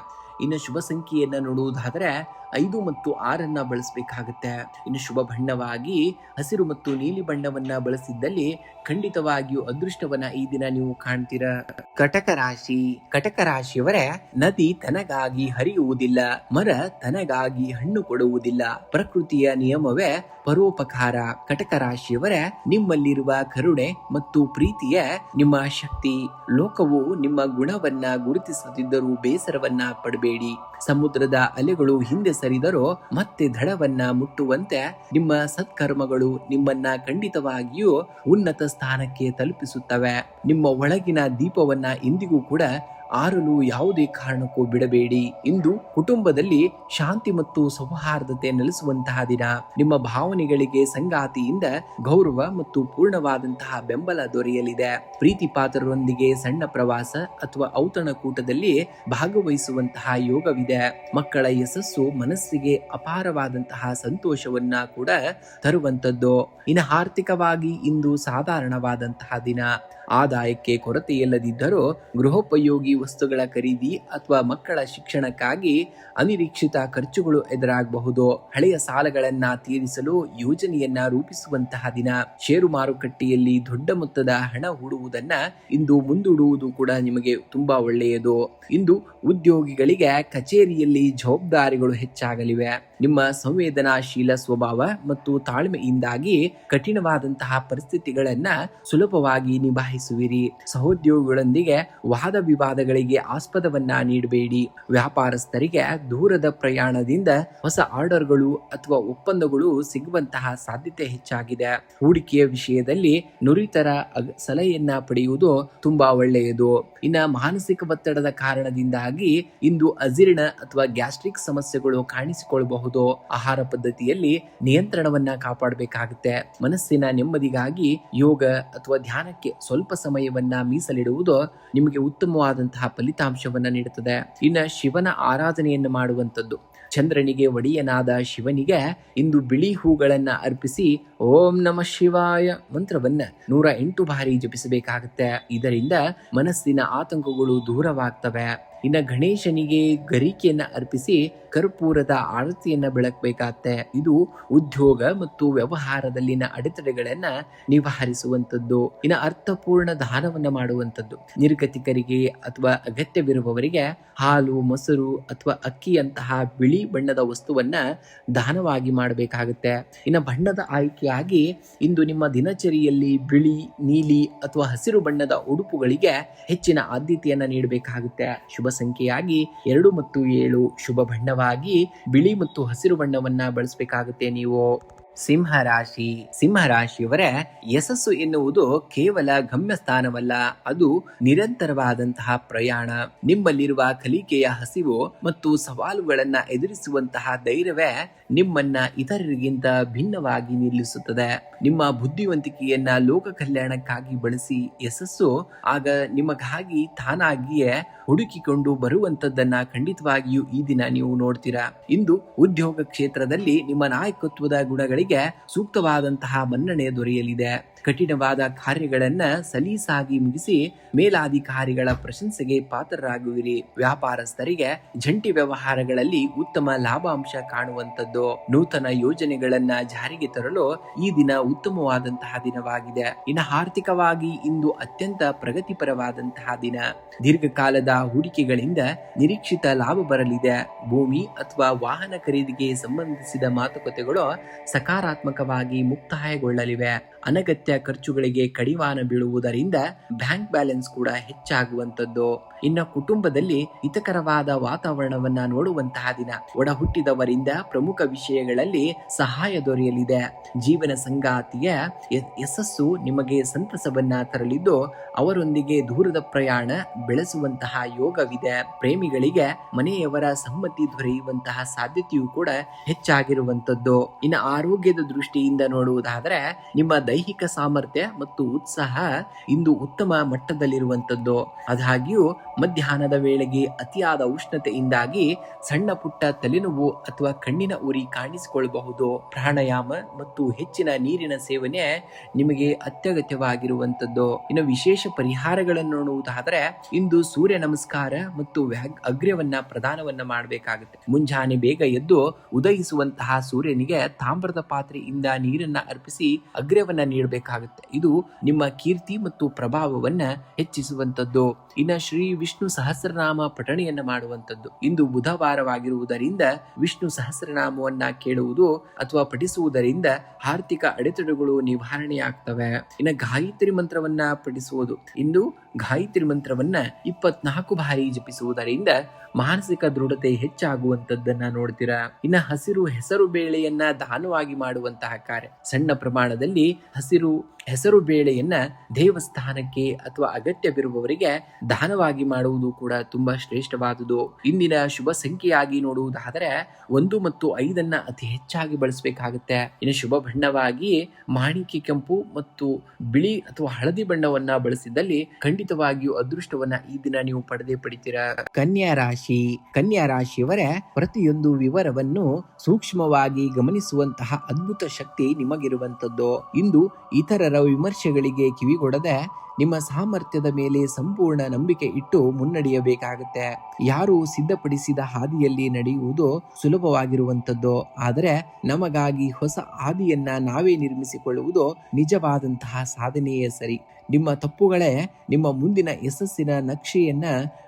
ಇನ್ನು ಶುಭ ಸಂಖ್ಯೆಯನ್ನ ನೋಡುವುದಾದರೆ 5 ಮತ್ತು 6 ಬಳಸಬೇಕಾಗುತ್ತೆ. ಇನ್ನು ಶುಭ ಬಣ್ಣವಾಗಿ ಹಸಿರು ಮತ್ತು ನೀಲಿ ಬಣ್ಣವನ್ನ ಬಳಸಿದ್ದಲ್ಲಿ ಖಂಡಿತವಾಗಿಯೂ ಅದೃಷ್ಟವನ್ನ ಈ ದಿನ ನೀವು ಕಾಣ್ತೀರಾ. ಕಟಕ ರಾಶಿಯವರೇ, ನದಿ ತನಗಾಗಿ ಹರಿಯುವುದಿಲ್ಲ, ಮರ ತನಗಾಗಿ ಹಣ್ಣು ಕೊಡುವುದಿಲ್ಲ, ಪ್ರಕೃತಿಯ ನಿಯಮವೇ ಪರೋಪಕಾರ. ಕಟಕ ರಾಶಿಯವರೇ, ನಿಮ್ಮಲ್ಲಿರುವ ಕರುಣೆ ಮತ್ತು ಪ್ರೀತಿಯೇ ನಿಮ್ಮ ಶಕ್ತಿ. ಲೋಕವು ನಿಮ್ಮ ಗುಣವನ್ನ ಗುರುತಿಸುತ್ತಿದ್ದರೂ ಬೇಸರವನ್ನ ಪಡಬೇಡಿ. ಸಮುದ್ರದ ಅಲೆಗಳು ಹಿಂದೆ ಸರಿದರೂ ಮತ್ತೆ ದಡವನ್ನ ಮುಟ್ಟುವಂತೆ ನಿಮ್ಮ ಸತ್ಕರ್ಮಗಳು ನಿಮ್ಮನ್ನ ಖಂಡಿತವಾಗಿಯೂ ಉನ್ನತ ಸ್ಥಾನಕ್ಕೆ ತಲುಪಿಸುತ್ತವೆ. ನಿಮ್ಮ ಒಳಗಿನ ದೀಪವನ್ನ ಎಂದಿಗೂ ಕೂಡ ಆರಲು ಯಾವುದೇ ಕಾರಣಕ್ಕೂ ಬಿಡಬೇಡಿ. ಇಂದು ಕುಟುಂಬದಲ್ಲಿ ಶಾಂತಿ ಮತ್ತು ಸೌಹಾರ್ದತೆ ನೆಲೆಸುವಂತಹ ದಿನ. ನಿಮ್ಮ ಭಾವನೆಗಳಿಗೆ ಸಂಗಾತಿಯಿಂದ ಗೌರವ ಮತ್ತು ಪೂರ್ಣವಾದಂತಹ ಬೆಂಬಲ ದೊರೆಯಲಿದೆ. ಪ್ರೀತಿ ಪಾತ್ರರೊಂದಿಗೆ ಸಣ್ಣ ಪ್ರವಾಸ ಅಥವಾ ಔತಣಕೂಟದಲ್ಲಿ ಭಾಗವಹಿಸುವಂತಹ ಯೋಗವಿದೆ. ಮಕ್ಕಳ ಯಶಸ್ಸು ಮನಸ್ಸಿಗೆ ಅಪಾರವಾದಂತಹ ಸಂತೋಷವನ್ನ ಕೂಡ ತರುವಂತದ್ದು. ಇನ್ನು ಆರ್ಥಿಕವಾಗಿ ಇಂದು ಸಾಧಾರಣವಾದಂತಹ ದಿನ. ಆದಾಯಕ್ಕೆ ಕೊರತೆ ಇಲ್ಲದಿದ್ದರೂ ಗೃಹೋಪಯೋಗಿ ವಸ್ತುಗಳ ಖರೀದಿ ಅಥವಾ ಮಕ್ಕಳ ಶಿಕ್ಷಣಕ್ಕಾಗಿ ಅನಿರೀಕ್ಷಿತ ಖರ್ಚುಗಳು ಎದುರಾಗಬಹುದು. ಹಳೆಯ ಸಾಲಗಳನ್ನ ತೀರಿಸಲು ಯೋಜನೆಯನ್ನ ರೂಪಿಸುವಂತಹ ದಿನ. ಷೇರು ಮಾರುಕಟ್ಟೆಯಲ್ಲಿ ದೊಡ್ಡ ಮೊತ್ತದ ಹಣ ಹೂಡುವುದನ್ನ ಇಂದು ಮುಂದೂಡುವುದು ಕೂಡ ನಿಮಗೆ ತುಂಬಾ ಒಳ್ಳೆಯದು. ಇಂದು ಉದ್ಯೋಗಿಗಳಿಗೆ ಕಚೇರಿಯಲ್ಲಿ ಜವಾಬ್ದಾರಿಗಳು ಹೆಚ್ಚಾಗಲಿವೆ. ನಿಮ್ಮ ಸಂವೇದನಾಶೀಲ ಸ್ವಭಾವ ಮತ್ತು ತಾಳ್ಮೆಯಿಂದಾಗಿ ಕಠಿಣವಾದಂತಹ ಪರಿಸ್ಥಿತಿಗಳನ್ನ ಸುಲಭವಾಗಿ ನಿಭಾಯಿಸುವಿರಿ. ಸಹೋದ್ಯೋಗಿಗಳೊಂದಿಗೆ ವಾದ ವಿವಾದಗಳಿಗೆ ಆಸ್ಪದವನ್ನ ನೀಡಬೇಡಿ. ವ್ಯಾಪಾರಸ್ಥರಿಗೆ ದೂರದ ಪ್ರಯಾಣದಿಂದ ಹೊಸ ಆರ್ಡರ್ಗಳು ಅಥವಾ ಒಪ್ಪಂದಗಳು ಸಿಗುವಂತಹ ಸಾಧ್ಯತೆ ಹೆಚ್ಚಾಗಿದೆ. ಹೂಡಿಕೆಯ ವಿಷಯದಲ್ಲಿ ನುರಿತರ ಸಲಹೆಯನ್ನ ಪಡೆಯುವುದು ತುಂಬಾ ಒಳ್ಳೆಯದು. ಇನ್ನು ಮಾನಸಿಕ ಒತ್ತಡದ ಕಾರಣದಿಂದಾಗಿ ಇಂದು ಅಜೀರ್ಣ ಅಥವಾ ಗ್ಯಾಸ್ಟ್ರಿಕ್ ಸಮಸ್ಯೆಗಳು ಕಾಣಿಸಿಕೊಳ್ಳಬಹುದು. ಆಹಾರ ಪದ್ಧತಿಯಲ್ಲಿ ನಿಯಂತ್ರಣವನ್ನ ಕಾಪಾಡಬೇಕಾಗುತ್ತೆ. ಮನಸ್ಸಿನ ನೆಮ್ಮದಿಗಾಗಿ ಯೋಗ ಅಥವಾ ಧ್ಯಾನಕ್ಕೆ ಸ್ವಲ್ಪ ಸಮಯವನ್ನ ಮೀಸಲಿಡುವುದು ನಿಮಗೆ ಉತ್ತಮವಾದಂತಹ ಫಲಿತಾಂಶವನ್ನ ನೀಡುತ್ತದೆ. ಇನ್ನು ಶಿವನ ಆರಾಧನೆಯನ್ನು ಮಾಡುವಂಥದ್ದು. ಚಂದ್ರನಿಗೆ ಒಡೆಯನಾದ ಶಿವನಿಗೆ ಇಂದು ಬಿಳಿ ಹೂಗಳನ್ನ ಅರ್ಪಿಸಿ ಓಂ ನಮಃ ಶಿವಾಯ ಮಂತ್ರವನ್ನ 108 ಬಾರಿ ಜಪಿಸಬೇಕಾಗುತ್ತೆ. ಇದರಿಂದ ಮನಸ್ಸಿನ ಆತಂಕಗಳು ದೂರವಾಗ್ತವೆ. ಇನ್ನು ಗಣೇಶನಿಗೆ ಗರಿಕೆಯನ್ನ ಅರ್ಪಿಸಿ ಕರ್ಪೂರದ ಆರತಿಯನ್ನ ಬೆಳಕಬೇಕಾಗತ್ತೆ. ಇದು ಉದ್ಯೋಗ ಮತ್ತು ವ್ಯವಹಾರದಲ್ಲಿನ ಅಡೆತಡೆಗಳನ್ನ ನಿವಾರಿಸುವಂತದ್ದು. ಇನ್ನು ಅರ್ಥಪೂರ್ಣ ದಾನವನ್ನ ಮಾಡುವಂಥದ್ದು. ನಿರ್ಗತಿಕರಿಗೆ ಅಥವಾ ಅಗತ್ಯವಿರುವವರಿಗೆ ಹಾಲು, ಮೊಸರು ಅಥವಾ ಅಕ್ಕಿಯಂತಹ ಬಿಳಿ ಬಣ್ಣದ ವಸ್ತುವನ್ನ ದಾನವಾಗಿ ಮಾಡಬೇಕಾಗುತ್ತೆ. ಇನ್ನು ಬಣ್ಣದ ಆಯ್ಕೆಯಾಗಿ ಇಂದು ನಿಮ್ಮ ದಿನಚರಿಯಲ್ಲಿ ಬಿಳಿ, ನೀಲಿ ಅಥವಾ ಹಸಿರು ಬಣ್ಣದ ಉಡುಪುಗಳಿಗೆ ಹೆಚ್ಚಿನ ಆದ್ಯತೆಯನ್ನ ನೀಡಬೇಕಾಗುತ್ತೆ. ಶುಭ ಸಂಖ್ಯೆಯಾಗಿ 2 ಮತ್ತು 7. ಶುಭ ಬಣ್ಣವಾಗಿ ಬಿಳಿ ಮತ್ತು ಹಸಿರು ಬಣ್ಣವನ್ನ ಬಳಸಬೇಕಾಗುತ್ತೆ ನೀವು. ಸಿಂಹರಾಶಿ. ಸಿಂಹರಾಶಿಯವರ ಯಶಸ್ಸು ಎನ್ನುವುದು ಕೇವಲ ಗಮ್ಯಸ್ಥಾನವಲ್ಲ, ಅದು ನಿರಂತರವಾದಂತಹ ಪ್ರಯಾಣ. ನಿಮ್ಮಲ್ಲಿರುವ ಕಲಿಕೆಯ ಹಸಿವು ಮತ್ತು ಸವಾಲುಗಳನ್ನ ಎದುರಿಸುವಂತಹ ಧೈರ್ಯವೇ ನಿಮ್ಮನ್ನ ಇತರರಿಗಿಂತ ಭಿನ್ನವಾಗಿ ನಿಲ್ಲಿಸುತ್ತದೆ. ನಿಮ್ಮ ಬುದ್ಧಿವಂತಿಕೆಯನ್ನ ಲೋಕ ಕಲ್ಯಾಣಕ್ಕಾಗಿ ಬಳಸಿ. ಯಶಸ್ಸು ಆಗ ನಿಮಗಾಗಿ ತಾನಾಗಿಯೇ ಹುಡುಕಿಕೊಂಡು ಬರುವಂತದ್ದನ್ನ ಖಂಡಿತವಾಗಿಯೂ ಈ ದಿನ ನೀವು ನೋಡ್ತೀರಾ. ಇಂದು ಉದ್ಯೋಗ ಕ್ಷೇತ್ರದಲ್ಲಿ ನಿಮ್ಮ ನಾಯಕತ್ವದ ಗುಣಗಳಿಗೆ ಸೂಕ್ತವಾದಂತಹ ಮನ್ನಣೆ ದೊರೆಯಲಿದೆ. ಕಠಿಣವಾದ ಕಾರ್ಯಗಳನ್ನ ಸಲೀಸಾಗಿ ಮುಗಿಸಿ ಮೇಲಾಧಿಕಾರಿಗಳ ಪ್ರಶಂಸೆಗೆ ಪಾತ್ರರಾಗುವಿರಿ. ವ್ಯಾಪಾರಸ್ಥರಿಗೆ ಜಂಟಿ ವ್ಯವಹಾರಗಳಲ್ಲಿ ಉತ್ತಮ ಲಾಭಾಂಶ ಕಾಣುವಂತದ್ದು. ನೂತನ ಯೋಜನೆಗಳನ್ನ ಜಾರಿಗೆ ತರಲು ಈ ದಿನ ಉತ್ತಮವಾದಂತಹ ದಿನವಾಗಿದೆ. ಇನ್ನು ಆರ್ಥಿಕವಾಗಿ ಇಂದು ಅತ್ಯಂತ ಪ್ರಗತಿಪರವಾದಂತಹ ದಿನ. ದೀರ್ಘಕಾಲದ ಹೂಡಿಕೆಗಳಿಂದ ನಿರೀಕ್ಷಿತ ಲಾಭ ಬರಲಿದೆ. ಭೂಮಿ ಅಥವಾ ವಾಹನ ಖರೀದಿಗೆ ಸಂಬಂಧಿಸಿದ ಮಾತುಕತೆಗಳು ಸಕಾರಾತ್ಮಕವಾಗಿ ಮುಕ್ತಾಯಗೊಳ್ಳಲಿವೆ. ಅನಗತ್ಯ ಖರ್ಚುಗಳಿಗೆ ಕಡಿವಾಣ ಬೀಳುವುದರಿಂದ ಬ್ಯಾಂಕ್ ಬ್ಯಾಲೆನ್ಸ್ ಕೂಡ ಹೆಚ್ಚಾಗುವಂತದ್ದು. ಇನ್ನು ಕುಟುಂಬದಲ್ಲಿ ಹಿತಕರವಾದ ವಾತಾವರಣವನ್ನ ನೋಡುವಂತಹ ದಿನ. ಒಡ ಹುಟ್ಟಿದವರಿಂದ ಪ್ರಮುಖ ವಿಷಯಗಳಲ್ಲಿ ಸಹಾಯ ದೊರೆಯಲಿದೆ. ಜೀವನ ಸಂಗಾತಿಯ ಯಶಸ್ಸು ನಿಮಗೆ ಸಂತಸವನ್ನ ತರಲಿದ್ದು ಅವರೊಂದಿಗೆ ದೂರದ ಪ್ರಯಾಣ ಬೆಳೆಸುವಂತಹ ಯೋಗವಿದೆ. ಪ್ರೇಮಿಗಳಿಗೆ ಮನೆಯವರ ಸಮ್ಮತಿ ದೊರೆಯುವಂತಹ ಸಾಧ್ಯತೆಯೂ ಕೂಡ ಹೆಚ್ಚಾಗಿರುವಂತದ್ದು. ಇನ್ನು ಆರೋಗ್ಯದ ದೃಷ್ಟಿಯಿಂದ ನೋಡುವುದಾದರೆ ನಿಮ್ಮ ದೈಹಿಕ ಸಾಮರ್ಥ್ಯ ಮತ್ತು ಉತ್ಸಾಹ ಇಂದು ಉತ್ತಮ ಮಟ್ಟದಲ್ಲಿರುವಂತದ್ದು. ಆದಾಗ್ಯೂ ಮಧ್ಯಾಹ್ನದ ವೇಳೆಗೆ ಅತಿಯಾದ ಉಷ್ಣತೆಯಿಂದಾಗಿ ಸಣ್ಣ ಪುಟ್ಟ ತಲೆನೋವು ಅಥವಾ ಕಣ್ಣಿನ ಉರಿ ಕಾಣಿಸಿಕೊಳ್ಳಬಹುದು. ಪ್ರಾಣಾಯಾಮ ಮತ್ತು ಹೆಚ್ಚಿನ ನೀರಿನ ಸೇವನೆ ನಿಮಗೆ ಅತ್ಯಗತ್ಯವಾಗಿರುವಂತದ್ದು. ಇನ್ನು ವಿಶೇಷ ಪರಿಹಾರಗಳನ್ನು ನೋಡುವುದಾದರೆ ಇಂದು ಸೂರ್ಯ ನಮಸ್ಕಾರ ಮತ್ತು ಅಗ್ರ್ಯವನ್ನ ಪ್ರದಾನವನ್ನ ಮಾಡಬೇಕಾಗುತ್ತೆ. ಮುಂಜಾನೆ ಬೇಗ ಎದ್ದು ಉದಯಿಸುವಂತಹ ಸೂರ್ಯನಿಗೆ ತಾಮ್ರದ ಪಾತ್ರೆಯಿಂದ ನೀರನ್ನ ಅರ್ಪಿಸಿ ಅಗ್ರ್ಯವನ್ನ ನೀಡಬೇಕಾಗುತ್ತೆ. ಇದು ನಿಮ್ಮ ಕೀರ್ತಿ ಮತ್ತು ಪ್ರಭಾವವನ್ನ ಹೆಚ್ಚಿಸುವಂತದ್ದು. ಇನ್ನು ಶ್ರೀ ವಿಷ್ಣು ಸಹಸ್ರನಾಮ ಪಠಣೆಯನ್ನ ಮಾಡುವಂತದ್ದು. ಇಂದು ಬುಧವಾರವಾಗಿರುವುದರಿಂದ ವಿಷ್ಣು ಸಹಸ್ರನಾಮವನ್ನ ಕೇಳುವುದು ಅಥವಾ ಪಠಿಸುವುದರಿಂದ ಆರ್ಥಿಕ ಅಡೆತಡೆಗಳು ನಿವಾರಣೆಯಾಗ್ತವೆ. ಇನ್ನು ಗಾಯತ್ರಿ ಮಂತ್ರವನ್ನ ಪಠಿಸುವುದು. ಇಂದು ಗಾಯತ್ರಿ ಮಂತ್ರವನ್ನ 24 ಬಾರಿ ಜಪಿಸುವುದರಿಂದ ಮಾನಸಿಕ ದೃಢತೆ ಹೆಚ್ಚಾಗುವಂತದ್ದನ್ನ ನೋಡ್ತೀರಾ. ಇನ್ನು ಹಸಿರು ಹೆಸರು ಬೇಳೆಯನ್ನ ದಾನವಾಗಿ ಮಾಡುವಂತಹ ಕಾರ್ಯ. ಸಣ್ಣ ಪ್ರಮಾಣದಲ್ಲಿ ಹಸಿರು ಹೆಸರು ಬೇಳೆಯನ್ನ ದೇವಸ್ಥಾನಕ್ಕೆ ಅಥವಾ ಅಗತ್ಯವಿರುವವರಿಗೆ ದಾನವಾಗಿ ಮಾಡುವುದು ಕೂಡ ತುಂಬಾ ಶ್ರೇಷ್ಠವಾದುದು. ಇಂದಿನ ಶುಭ ಸಂಖ್ಯೆಯಾಗಿ ನೋಡುವುದಾದರೆ 1 ಮತ್ತು 5 ಅತಿ ಹೆಚ್ಚಾಗಿ ಬಳಸಬೇಕಾಗುತ್ತೆ. ಇನ್ನು ಶುಭ ಬಣ್ಣವಾಗಿ ಮಾಣಿಕ್ಯ ಕೆಂಪು ಮತ್ತು ಬಿಳಿ ಅಥವಾ ಹಳದಿ ಬಣ್ಣವನ್ನ ಬಳಸಿದಲ್ಲಿ ಖಂಡಿತವಾಗಿಯೂ ಅದೃಷ್ಟವನ್ನ ಈ ದಿನ ನೀವು ಪಡಿತೀರಾ. ಕನ್ಯಾ ರಾಶಿಯವರ ಪ್ರತಿಯೊಂದು ವಿವರವನ್ನು ಸೂಕ್ಷ್ಮವಾಗಿ ಗಮನಿಸುವಂತಹ ಅದ್ಭುತ ಶಕ್ತಿ ನಿಮಗಿರುವಂತದ್ದು. ಇಂದು ಇತರರ ವಿಮರ್ಶೆಗಳಿಗೆ ಕಿವಿಗೊಡದೆ ನಿಮ್ಮ ಸಾಮರ್ಥ್ಯದ ಮೇಲೆ ಸಂಪೂರ್ಣ ನಂಬಿಕೆ ಇಟ್ಟು ಮುನ್ನಡೆಯಬೇಕಾಗುತ್ತೆ. ಯಾರು ಸಿದ್ಧಪಡಿಸಿದ ಹಾದಿಯಲ್ಲಿ ನಡೆಯುವುದು ಸುಲಭವಾಗಿರುವಂತದ್ದು, ಆದರೆ ನಮಗಾಗಿ ಹೊಸ ಹಾದಿಯನ್ನ ನಾವೇ ನಿರ್ಮಿಸಿಕೊಳ್ಳುವುದು ನಿಜವಾದಂತಹ ಸಾಧನೆಯೇ ಸರಿ. ನಿಮ್ಮ ತಪ್ಪುಗಳೇ ನಿಮ್ಮ ಮುಂದಿನ ಯಶಸ್ಸಿನ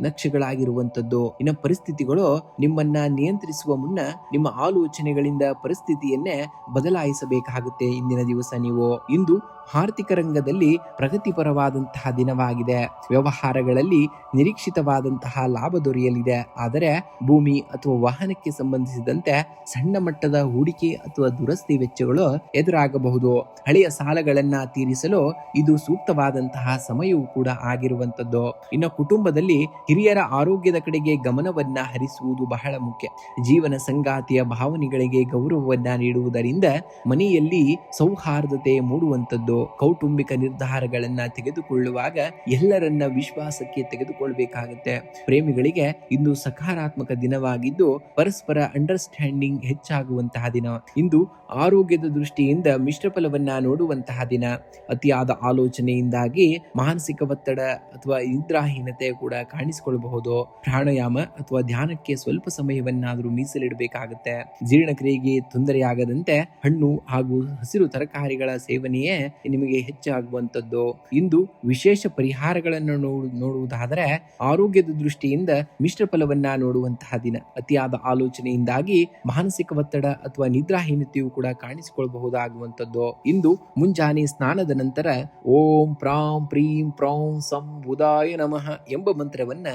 ನಕ್ಷೆಗಳಾಗಿರುವಂತದ್ದು. ಇನ್ನು ಪರಿಸ್ಥಿತಿಗಳು ನಿಮ್ಮನ್ನ ನಿಯಂತ್ರಿಸುವ ಮುನ್ನ ನಿಮ್ಮ ಆಲೋಚನೆಗಳಿಂದ ಪರಿಸ್ಥಿತಿಯನ್ನೇ ಬದಲಾಯಿಸಬೇಕಾಗುತ್ತೆ. ಇಂದಿನ ದಿವಸ ನೀವು ಇಂದು ಆರ್ಥಿಕ ರಂಗದಲ್ಲಿ ಪ್ರಗತಿಪರವಾದಂತಹ ದಿನವಾಗಿದೆ. ವ್ಯವಹಾರಗಳಲ್ಲಿ ನಿರೀಕ್ಷಿತವಾದಂತಹ ಲಾಭ ದೊರೆಯಲಿದೆ. ಆದರೆ ಭೂಮಿ ಅಥವಾ ವಾಹನಕ್ಕೆ ಸಂಬಂಧಿಸಿದಂತೆ ಸಣ್ಣ ಮಟ್ಟದ ಹೂಡಿಕೆ ಅಥವಾ ದುರಸ್ತಿ ವೆಚ್ಚಗಳು ಎದುರಾಗಬಹುದು. ಹಳೆಯ ಸಾಲಗಳನ್ನ ತೀರಿಸಲು ಇದು ಸೂಕ್ತವಾದಂತಹ ಸಮಯವೂ ಕೂಡ ಆಗಿರುವಂತದ್ದು. ಇನ್ನು ಕುಟುಂಬದಲ್ಲಿ ಹಿರಿಯರ ಆರೋಗ್ಯದ ಕಡೆಗೆ ಗಮನವನ್ನ ಹರಿಸುವುದು ಬಹಳ ಮುಖ್ಯ. ಜೀವನ ಸಂಗಾತಿಯ ಭಾವನೆಗಳಿಗೆ ಗೌರವವನ್ನ ನೀಡುವುದರಿಂದ ಮನೆಯಲ್ಲಿ ಸೌಹಾರ್ದತೆ ಮೂಡುವಂತದ್ದು. ಕೌಟುಂಬಿಕ ನಿರ್ಧಾರಗಳನ್ನ ತೆಗೆದುಕೊಳ್ಳುವಾಗ ಎಲ್ಲರನ್ನ ವಿಶ್ವಾಸಕ್ಕೆ ತೆಗೆದುಕೊಳ್ಬೇಕಾಗುತ್ತೆ. ಪ್ರೇಮಿಗಳಿಗೆ ಇಂದು ಸಕಾರಾತ್ಮಕ ದಿನವಾಗಿದ್ದು ಪರಸ್ಪರ ಅಂಡರ್ಸ್ಟ್ಯಾಂಡಿಂಗ್ ಹೆಚ್ಚಾಗುವಂತಹ ದಿನ. ಇಂದು ಆರೋಗ್ಯದ ದೃಷ್ಟಿಯಿಂದ ಮಿಶ್ರ ಫಲವನ್ನ ನೋಡುವಂತಹ ದಿನ. ಅತಿಯಾದ ಆಲೋಚನೆಯಿಂದಾಗಿ ಮಾನಸಿಕ ಒತ್ತಡ ಅಥವಾ ನಿದ್ರಾಹೀನತೆ ಕೂಡ ಕಾಣಿಸಿಕೊಳ್ಳಬಹುದು. ಪ್ರಾಣಾಯಾಮ ಅಥವಾ ಧ್ಯಾನಕ್ಕೆ ಸ್ವಲ್ಪ ಸಮಯವನ್ನಾದರೂ ಮೀಸಲಿಡಬೇಕಾಗುತ್ತೆ. ಜೀರ್ಣಕ್ರಿಯೆಗೆ ತೊಂದರೆಯಾಗದಂತೆ ಹಣ್ಣು ಹಾಗೂ ಹಸಿರು ತರಕಾರಿಗಳ ಸೇವನೆಯೇ ನಿಮಗೆ ಹೆಚ್ಚಾಗುವಂತದ್ದು. ಇಂದು ವಿಶೇಷ ಪರಿಹಾರಗಳನ್ನು ನೋಡುವುದಾದರೆ ಆರೋಗ್ಯದ ದೃಷ್ಟಿಯಿಂದ ಮಿಶ್ರ ಫಲವನ್ನ ನೋಡುವಂತಹ ದಿನ. ಅತಿಯಾದ ಆಲೋಚನೆಯಿಂದಾಗಿ ಮಾನಸಿಕ ಒತ್ತಡ ಅಥವಾ ನಿದ್ರಾಹೀನತೆಯು ಕೂಡ ಕಾಣಿಸಿಕೊಳ್ಳಬಹುದಾಗುವಂತದ್ದು. ಇಂದು ಮುಂಜಾನೆ ಸ್ನಾನದ ನಂತರ ಓಂ ಪ್ರಾಂ ಪ್ರೀಂ ಪ್ರೌಂ ಸಂ ಬುಧಾಯ ನಮಃ ಎಂಬ ಮಂತ್ರವನ್ನ